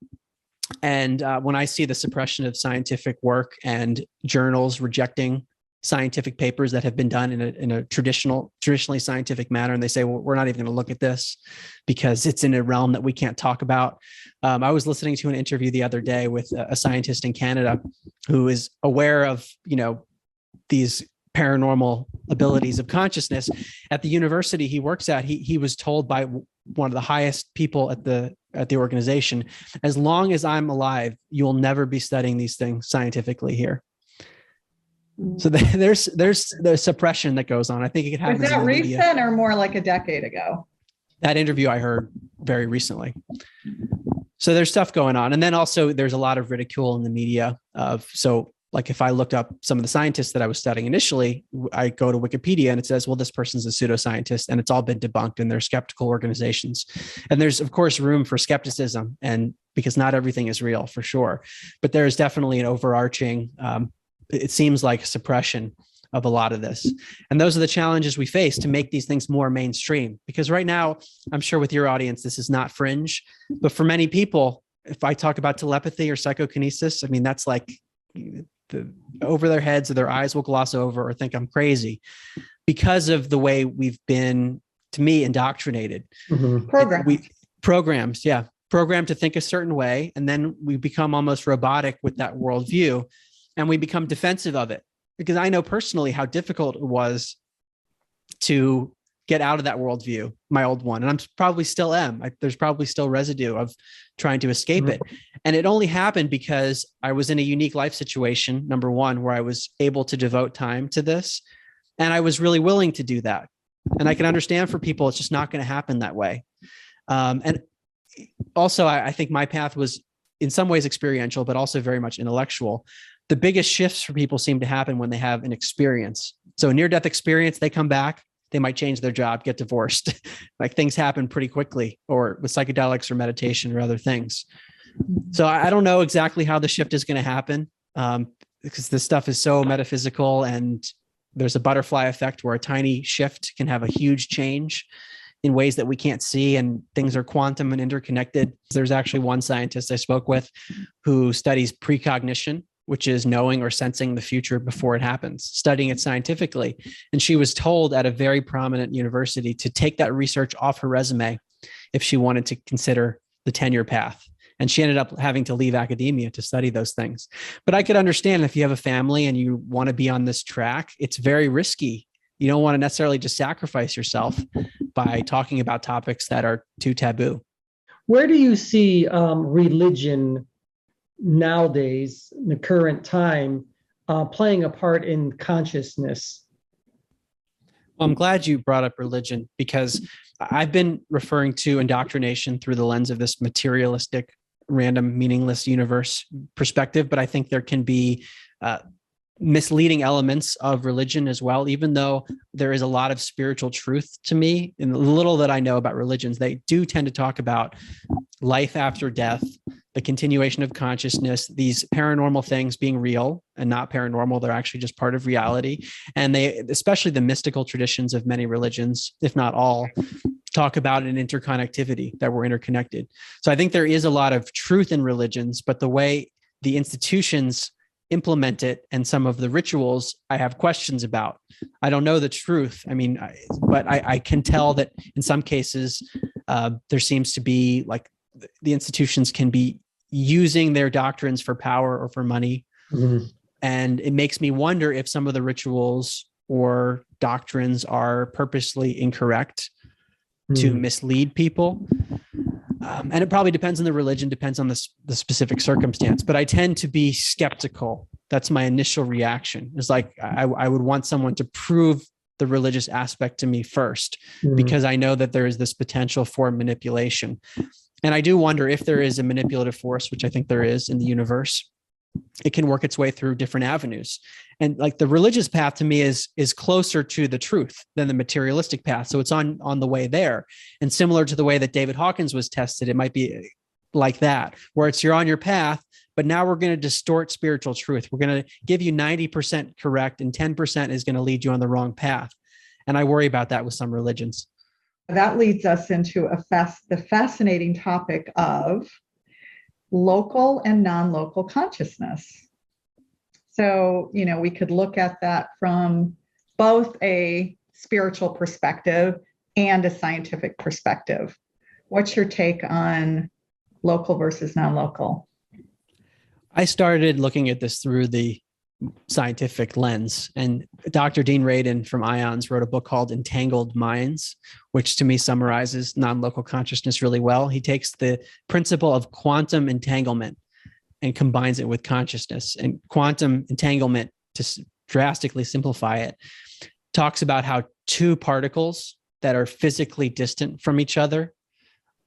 And when I see the suppression of scientific work and journals rejecting scientific papers that have been done in a traditionally scientific manner, and they say, well, we're not even going to look at this because it's in a realm that we can't talk about. I was listening to an interview the other day with a scientist in Canada who is aware of, these paranormal abilities of consciousness. At the university he works at, he was told by one of the highest people at the organization, as long as I'm alive, you'll never be studying these things scientifically here. So there's the suppression that goes on. I think it happens. Was that recent or more like a decade ago? That interview I heard very recently. So there's stuff going on. And then also there's a lot of ridicule in the media Like if I looked up some of the scientists that I was studying initially, I go to Wikipedia and it says, well, this person's a pseudoscientist, and it's all been debunked and they're skeptical organizations. And there's of course room for skepticism, and because not everything is real for sure, but there is definitely an overarching, it seems like suppression of a lot of this. And those are the challenges we face to make these things more mainstream. Because right now, I'm sure with your audience, this is not fringe, but for many people, if I talk about telepathy or psychokinesis, I mean, that's like over their heads, or their eyes will gloss over or think I'm crazy because of the way we've been, to me, indoctrinated. Programmed to think a certain way. And then we become almost robotic with that worldview, and we become defensive of it. Because I know personally how difficult it was to get out of that worldview, my old one. And I'm probably still am. There's probably still residue of trying to escape it. And it only happened because I was in a unique life situation, number one, where I was able to devote time to this. And I was really willing to do that. And I can understand for people, it's just not going to happen that way. And also, I think my path was in some ways experiential, but also very much intellectual. The biggest shifts for people seem to happen when they have an experience. So a near-death experience, they come back, they might change their job, get divorced. Like things happen pretty quickly, or with psychedelics or meditation or other things. So I don't know exactly how the shift is going to happen, because this stuff is so metaphysical, and there's a butterfly effect where a tiny shift can have a huge change in ways that we can't see, and things are quantum and interconnected. There's actually one scientist I spoke with who studies precognition, which is knowing or sensing the future before it happens, studying it scientifically. And she was told at a very prominent university to take that research off her resume if she wanted to consider the tenure path. And she ended up having to leave academia to study those things. But I could understand if you have a family and you want to be on this track, it's very risky. You don't want to necessarily just sacrifice yourself by talking about topics that are too taboo. Where do you see religion nowadays, in the current time, playing a part in consciousness? Well, I'm glad you brought up religion, because I've been referring to indoctrination through the lens of this materialistic, random, meaningless universe perspective. But I think there can be misleading elements of religion as well, even though there is a lot of spiritual truth to me. In the little that I know about religions, they do tend to talk about life after death, the continuation of consciousness, these paranormal things being real and not paranormal. They're actually just part of reality. And they, especially the mystical traditions of many religions, if not all, talk about an interconnectivity, that we're interconnected. So I think there is a lot of truth in religions, but the way the institutions implement it and some of the rituals, I have questions about. I don't know the truth. I mean, but I can tell that in some cases, there seems to be like the institutions can be using their doctrines for power or for money. Mm-hmm. And it makes me wonder if some of the rituals or doctrines are purposely incorrect to mislead people. And it probably depends on the religion, depends on the specific circumstance, but I tend to be skeptical. That's my initial reaction. It's like, I would want someone to prove the religious aspect to me first, because I know that there is this potential for manipulation. And I do wonder if there is a manipulative force, which I think there is in the universe. It can work its way through different avenues. And like the religious path to me is closer to the truth than the materialistic path. So it's on the way there. And similar to the way that David Hawkins was tested, it might be like that, where it's you're on your path, but now we're going to distort spiritual truth. We're going to give you 90% correct and 10% is going to lead you on the wrong path. And I worry about that with some religions. That leads us into the fascinating topic of local and non-local consciousness. So, we could look at that from both a spiritual perspective and a scientific perspective. What's your take on local versus non-local? I started looking at this through the scientific lens, and Dr. Dean Radin from IONS wrote a book called Entangled Minds, which to me summarizes non-local consciousness really well. He takes the principle of quantum entanglement and combines it with consciousness. And quantum entanglement, to drastically simplify it, talks about how two particles that are physically distant from each other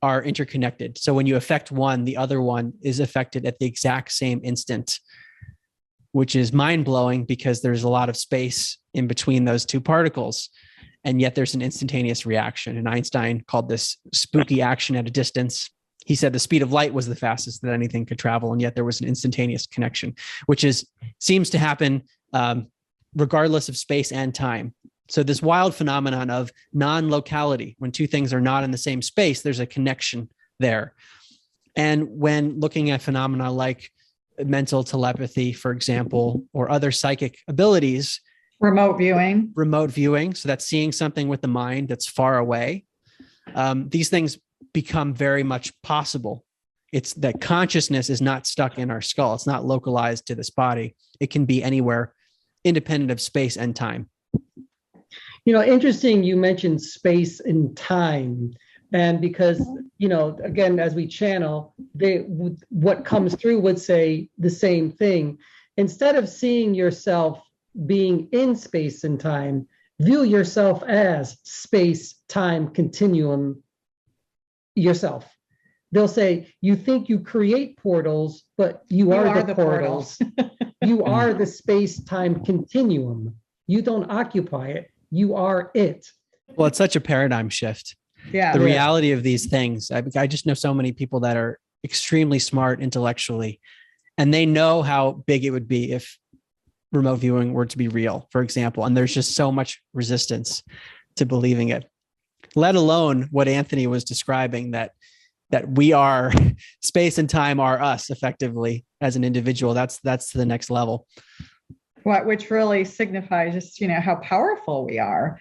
are interconnected. So when you affect one, the other one is affected at the exact same instant. which is mind-blowing because there's a lot of space in between those two particles. And yet there's an instantaneous reaction. And Einstein called this spooky action at a distance. He said the speed of light was the fastest that anything could travel. And yet there was an instantaneous connection, which seems to happen regardless of space and time. So this wild phenomenon of non-locality, when two things are not in the same space, there's a connection there. And when looking at phenomena like mental telepathy, for example, or other psychic abilities, remote viewing. So that's seeing something with the mind that's far away. These things become very much possible. It's that consciousness is not stuck in our skull. It's not localized to this body. It can be anywhere, independent of space and time. Interesting, you mentioned space and time. And because, again, as we channel, what comes through would say the same thing. Instead of seeing yourself being in space and time, view yourself as space-time continuum yourself. They'll say, you think you create portals, but you are the portals. You are the space-time continuum. You don't occupy it. You are it. Well, it's such a paradigm shift. Yeah. The reality of these things. I just know so many people that are extremely smart intellectually, and they know how big it would be if remote viewing were to be real, for example. And there's just so much resistance to believing it, let alone what Anthony was describing, that we are space and time are us effectively as an individual. That's the next level. Which really signifies just, how powerful we are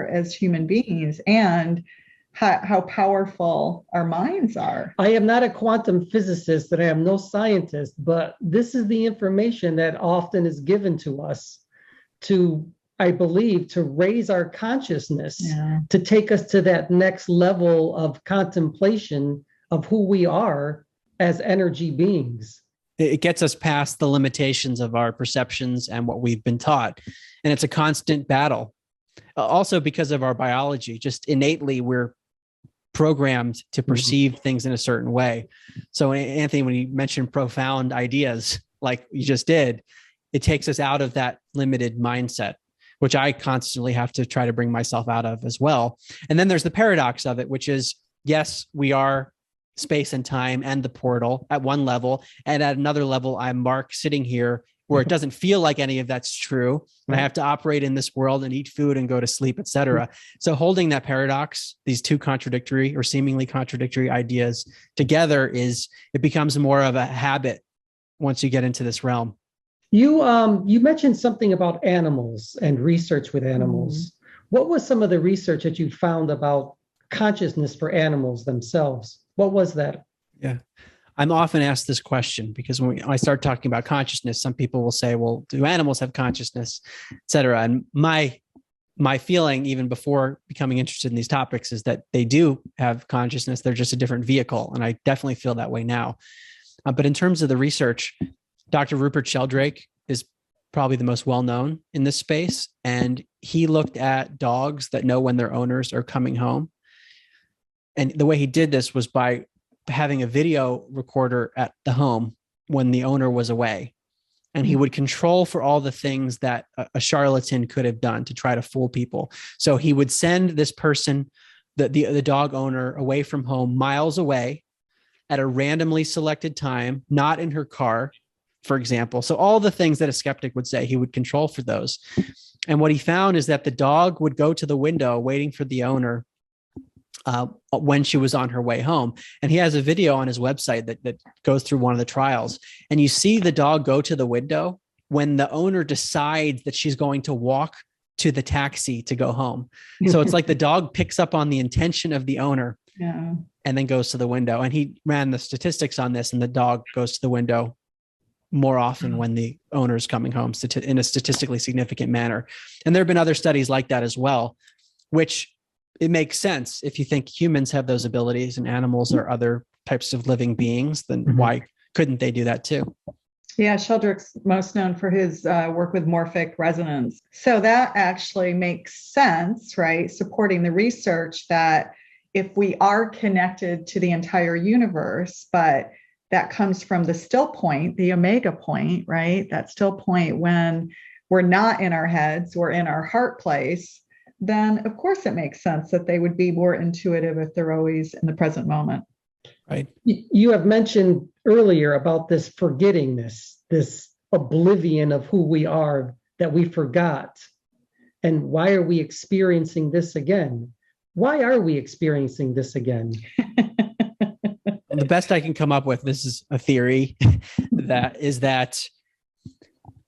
as human beings, and how powerful our minds are. I am not a quantum physicist and I am no scientist, but this is the information that often is given to us I believe, to raise our consciousness, to take us to that next level of contemplation of who we are as energy beings. It gets us past the limitations of our perceptions and what we've been taught. And it's a constant battle. Also because of our biology, just innately, we're programmed to perceive things in a certain way. So Anthony, when you mentioned profound ideas like you just did, it takes us out of that limited mindset, which I constantly have to try to bring myself out of as well. And then there's the paradox of it, which is, yes, we are space and time and the portal at one level. And at another level, I'm Mark sitting here where it doesn't feel like any of that's true. And I have to operate in this world and eat food and go to sleep, et cetera. So holding that paradox, these two contradictory or seemingly contradictory ideas together, it becomes more of a habit once you get into this realm. You mentioned something about animals and research with animals. What was some of the research that you found about consciousness for animals themselves? What was that? Yeah. I'm often asked this question because when I start talking about consciousness, some people will say, well, do animals have consciousness, et cetera? And my feeling, even before becoming interested in these topics, is that they do have consciousness. They're just a different vehicle. And I definitely feel that way now. But in terms of the research, Dr. Rupert Sheldrake is probably the most well-known in this space. And he looked at dogs that know when their owners are coming home. And the way he did this was by having a video recorder at the home when the owner was away. And he would control for all the things that a charlatan could have done to try to fool people. So he would send this person, the dog owner, away from home, miles away at a randomly selected time, not in her car, for example. So all the things that a skeptic would say, he would control for those. And what he found is that the dog would go to the window waiting for the owner when she was on her way home. And he has a video on his website that goes through one of the trials. And you see the dog go to the window when the owner decides that she's going to walk to the taxi to go home. So it's like the dog picks up on the intention of the owner and then goes to the window. And he ran the statistics on this, and the dog goes to the window more often when the owner is coming home in a statistically significant manner. And there have been other studies like that as well, which it makes sense. If you think humans have those abilities and animals are other types of living beings, then why couldn't they do that too? Yeah, Sheldrake's most known for his work with morphic resonance. So that actually makes sense, right? Supporting the research that if we are connected to the entire universe, but that comes from the still point, the omega point, right? That still point when we're not in our heads, we're in our heart place, then of course it makes sense that they would be more intuitive if they're always in the present moment. Right. You have mentioned earlier about this forgettingness, this oblivion of who we are that we forgot. And why are we experiencing this again? Why are we experiencing this again? The best I can come up with, this is a theory, that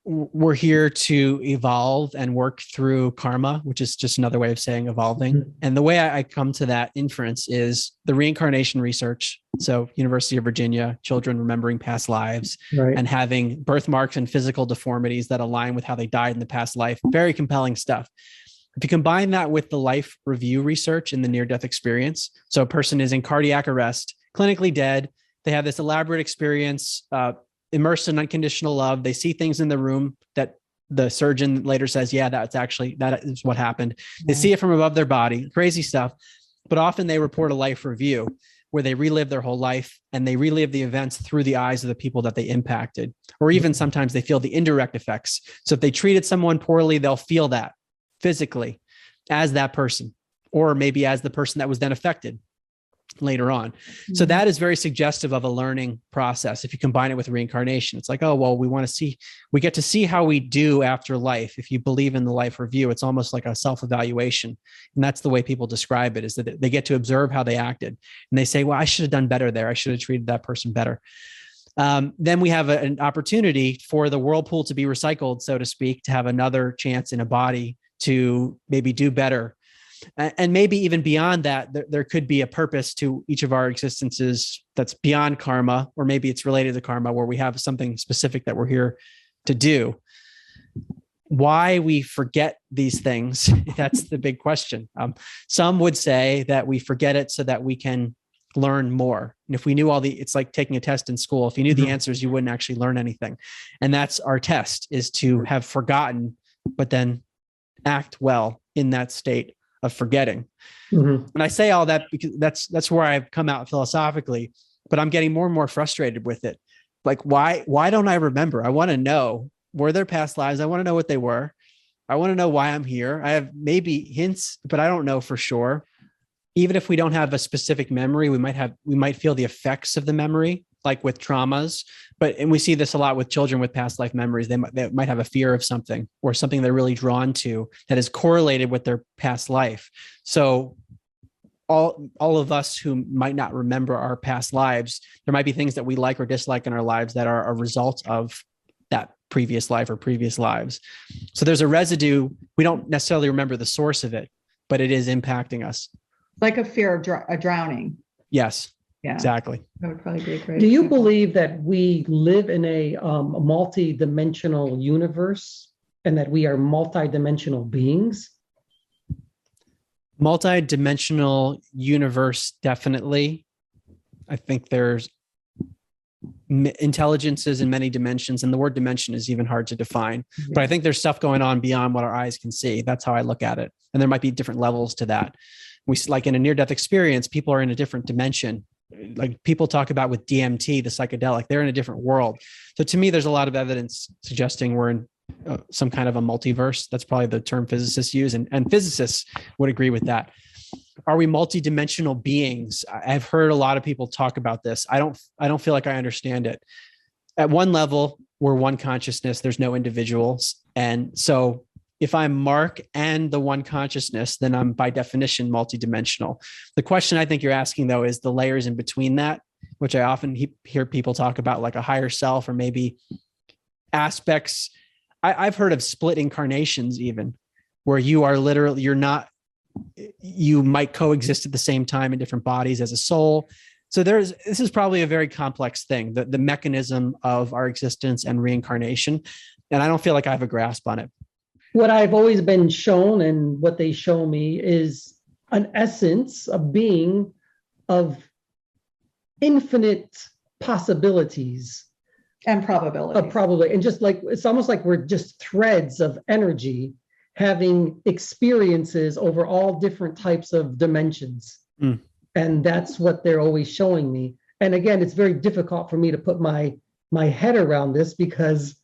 we're here to evolve and work through karma, which is just another way of saying evolving. Mm-hmm. And the way I come to that inference is the reincarnation research. So University of Virginia, children remembering past lives, right, and having birthmarks and physical deformities that align with how they died in the past life. Very compelling stuff. If you combine that with the life review research in the near-death experience, so a person is in cardiac arrest, clinically dead, they have this elaborate experience, immersed in unconditional love. They see things in the room that the surgeon later says, yeah, that is what happened. They see it from above their body, crazy stuff. But often they report a life review where they relive their whole life and they relive the events through the eyes of the people that they impacted. Or even sometimes they feel the indirect effects. So if they treated someone poorly, they'll feel that physically as that person, or maybe as the person that was then affected later on. Mm-hmm. So that is very suggestive of a learning process. If you combine it with reincarnation, it's like, oh, well, we get to see how we do after life. If you believe in the life review, it's almost like a self-evaluation. And that's the way people describe it, is that they get to observe how they acted. And they say, well, I should have done better there. I should have treated that person better. Then we have an opportunity for the whirlpool to be recycled, so to speak, to have another chance in a body to maybe do better. And maybe even beyond that, there could be a purpose to each of our existences that's beyond karma, or maybe it's related to karma, where we have something specific that we're here to do. Why we forget these things, that's the big question. Some would say that we forget it so that we can learn more. And if we knew it's like taking a test in school. If you knew the answers, you wouldn't actually learn anything. And that's our test, is to have forgotten, but then act well in that state of forgetting. Mm-hmm. And I say all that because that's where I've come out philosophically, but I'm getting more and more frustrated with it. Like, why don't I remember? I want to know, were there past lives? I want to know what they were. I want to know why I'm here. I have maybe hints, but I don't know for sure. Even if we don't have a specific memory, we might feel the effects of the memory, like with traumas. And we see this a lot with children with past life memories. They might have a fear of something, or something they're really drawn to that is correlated with their past life. So all of us who might not remember our past lives, there might be things that we like or dislike in our lives that are a result of that previous life or previous lives. So there's a residue. We don't necessarily remember the source of it, but it is impacting us. Like a fear of drowning. Yes. Yeah, exactly. That would probably be a great. Do you believe that we live in a multi-dimensional universe, and that we are multi-dimensional beings? Multi-dimensional universe, definitely. I think there's intelligences in many dimensions, and the word dimension is even hard to define. Yeah. But I think there's stuff going on beyond what our eyes can see. That's how I look at it. And there might be different levels to that. Like in a near-death experience, people are in a different dimension. Like people talk about with DMT, the psychedelic, they're in a different world. So to me, there's a lot of evidence suggesting we're in some kind of a multiverse. That's probably the term physicists use, and physicists would agree with that. Are we multidimensional beings? I've heard a lot of people talk about this. I don't feel like I understand it. At one level, we're one consciousness. There's no individuals. And so if I'm Mark and the one consciousness, then I'm by definition multidimensional. The question I think you're asking, though, is the layers in between that, which I often hear people talk about, like a higher self, or maybe aspects. I've heard of split incarnations, even, where you are literally, you might coexist at the same time in different bodies as a soul. So this is probably a very complex thing, the mechanism of our existence and reincarnation. And I don't feel like I have a grasp on it. What I've always been shown, and what they show me, is an essence, a being of infinite possibilities and probability. And just like, it's almost like we're just threads of energy having experiences over all different types of dimensions. And that's what they're always showing me. And again, it's very difficult for me to put my head around this because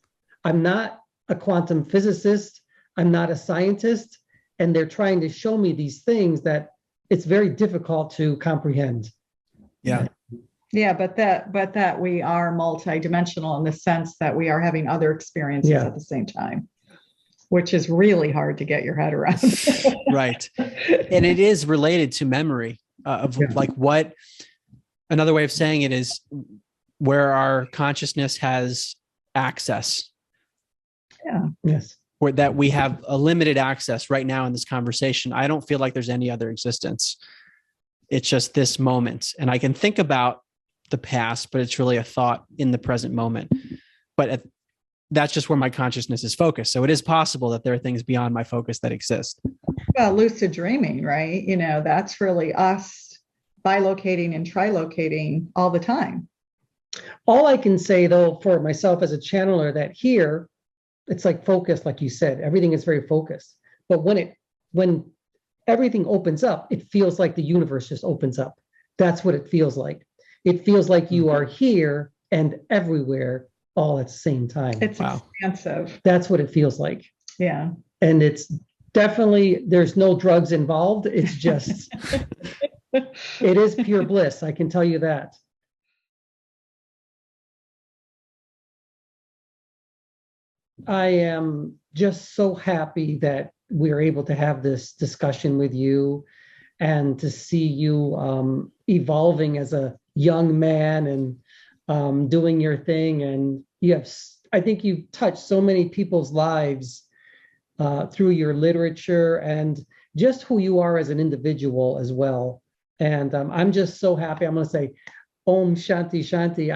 I'm not a quantum physicist, I'm not a scientist, and they're trying to show me these things that it's very difficult to comprehend. Yeah. Yeah, but that we are multidimensional in the sense that we are having other experiences at the same time, which is really hard to get your head around. Right. And it is related to memory of like what another way of saying it is where our consciousness has access. Yeah. Yes. Where that we have a limited access right now in this conversation. I don't feel like there's any other existence. It's just this moment. And I can think about the past, but it's really a thought in the present moment. But that's just where my consciousness is focused. So it is possible that there are things beyond my focus that exist. Well, lucid dreaming, right? That's really us bilocating and trilocating all the time. All I can say, though, for myself as a channeler, that here, it's like focused, like you said, everything is very focused. But when everything opens up, it feels like the universe just opens up. That's what it feels like. It feels like you are here and everywhere all at the same time. It's expansive. That's what it feels like. Yeah. And it's definitely, there's no drugs involved. It's just, it is pure bliss. I can tell you that. I am just so happy that we're able to have this discussion with you and to see you evolving as a young man and doing your thing. And I think you've touched so many people's lives through your literature and just who you are as an individual as well. And I'm just so happy. I'm going to say, Om Shanti Shanti.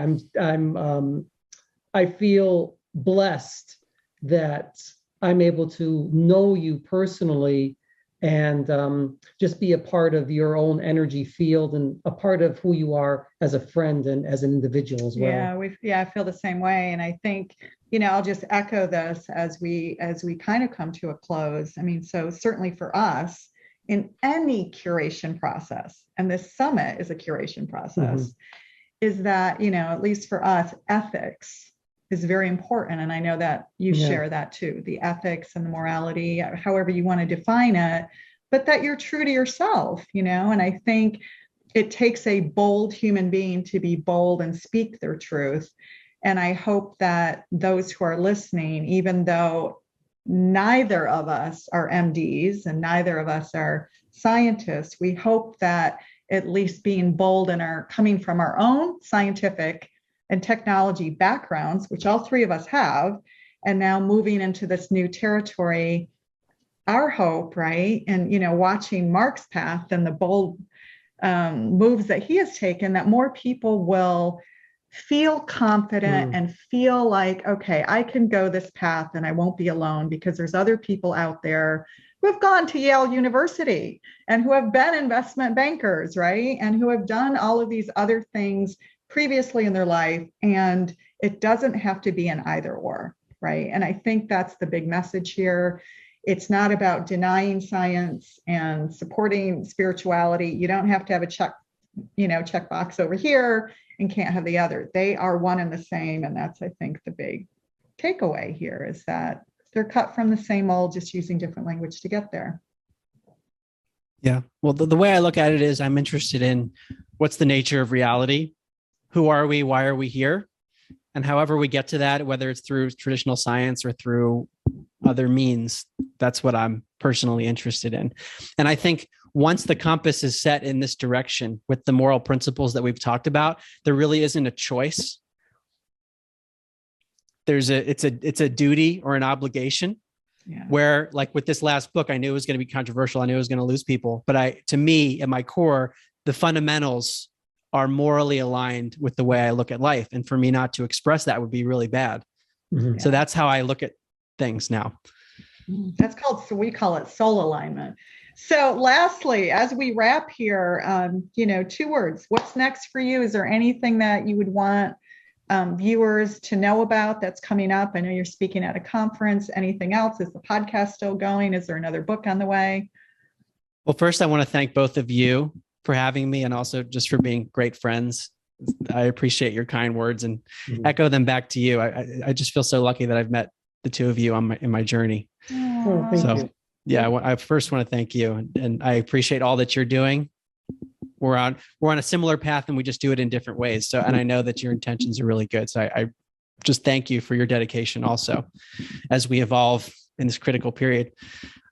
I feel blessed that I'm able to know you personally and just be a part of your own energy field and a part of who you are as a friend and as an individual as well. Yeah, I feel the same way. And I think, I'll just echo this as we kind of come to a close. I mean, so certainly for us in any curation process, and this summit is a curation process, is that, at least for us, ethics is very important. And I know that you share that too, the ethics and the morality, however you want to define it, but that you're true to yourself, and I think it takes a bold human being to be bold and speak their truth. And I hope that those who are listening, even though neither of us are MDs and neither of us are scientists, we hope that at least being bold and are coming from our own scientific and technology backgrounds, which all three of us have, and now moving into this new territory, our hope, right? And, watching Mark's path and the bold moves that he has taken, that more people will feel confident and feel like, okay, I can go this path and I won't be alone because there's other people out there who have gone to Yale University and who have been investment bankers, right? And who have done all of these other things previously in their life, and it doesn't have to be an either or, right? And I think that's the big message here. It's not about denying science and supporting spirituality. You don't have to have a check box over here and can't have the other. They are one and the same, and that's, I think, the big takeaway here is that they're cut from the same mold, just using different language to get there. Yeah. Well, the way I look at it is I'm interested in what's the nature of reality. Who are we? Why are we here? And however we get to that, whether it's through traditional science or through other means, that's what I'm personally interested in. And I think once the compass is set in this direction with the moral principles that we've talked about, there really isn't a choice. It's a duty or an obligation. Yeah. Where, like with this last book, I knew it was going to be controversial. I knew it was going to lose people. But to me, at my core, the fundamentals are morally aligned with the way I look at life. And for me not to express that would be really bad. Mm-hmm. So that's how I look at things now. So we call it soul alignment. So lastly, as we wrap here, 2 words, what's next for you? Is there anything that you would want viewers to know about that's coming up? I know you're speaking at a conference. Anything else? Is the podcast still going? Is there another book on the way? Well, first, I want to thank both of you for having me and also just for being great friends. I appreciate your kind words and echo them back to you. I just feel so lucky that I've met the two of you in my journey. Oh, thank you. Yeah, I first want to thank you, and I appreciate all that you're doing. We're on a similar path, and we just do it in different ways. So, and I know that your intentions are really good. So I just thank you for your dedication also as we evolve in this critical period.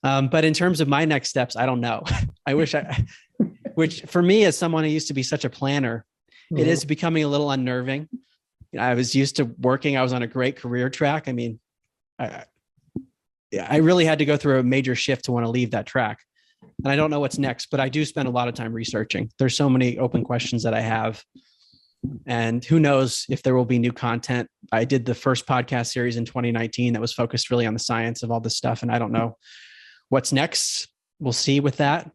But in terms of my next steps, I don't know. Which for me, as someone who used to be such a planner, it is becoming a little unnerving. I was used to working. I was on a great career track. I mean, I really had to go through a major shift to want to leave that track. And I don't know what's next, but I do spend a lot of time researching. There's so many open questions that I have. And who knows if there will be new content. I did the first podcast series in 2019 that was focused really on the science of all this stuff. And I don't know what's next. We'll see with that.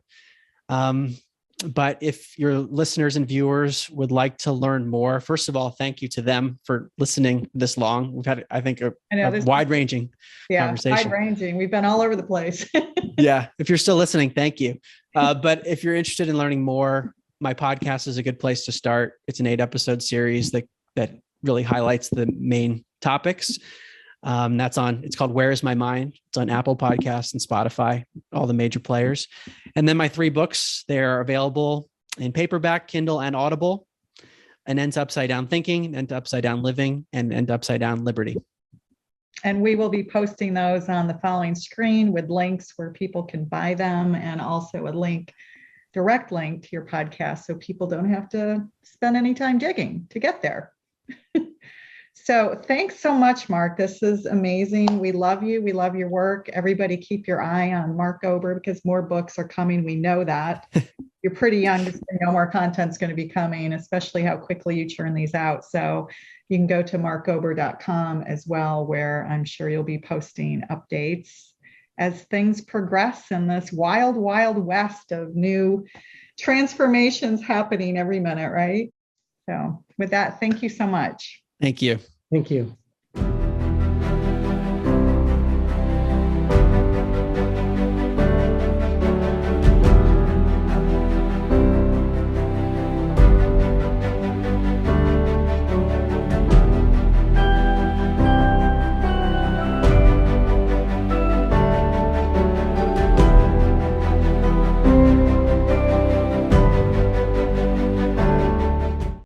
But if your listeners and viewers would like to learn more, first of all, thank you to them for listening this long. We've had, I think, a wide-ranging conversation. Wide-ranging. We've been all over the place. Yeah. If you're still listening, thank you. But if you're interested in learning more, my podcast is a good place to start. It's an 8-episode series that really highlights the main topics. It's called Where Is My Mind? It's on Apple Podcasts and Spotify, all the major players. And then my 3 books, they're available in paperback, Kindle, and Audible. An End to Upside Down Thinking, End to Upside Down Living, and End to Upside Down Liberty. And we will be posting those on the following screen with links where people can buy them, and also a direct link to your podcast so people don't have to spend any time digging to get there. So thanks so much, Mark. This is amazing. We love you. We love your work. Everybody keep your eye on Mark Gober because more books are coming. We know that. You're pretty young to know more content's going to be coming, especially how quickly you churn these out. So you can go to markgober.com as well, where I'm sure you'll be posting updates as things progress in this wild, wild west of new transformations happening every minute, right? So with that, thank you so much. Thank you. Thank you.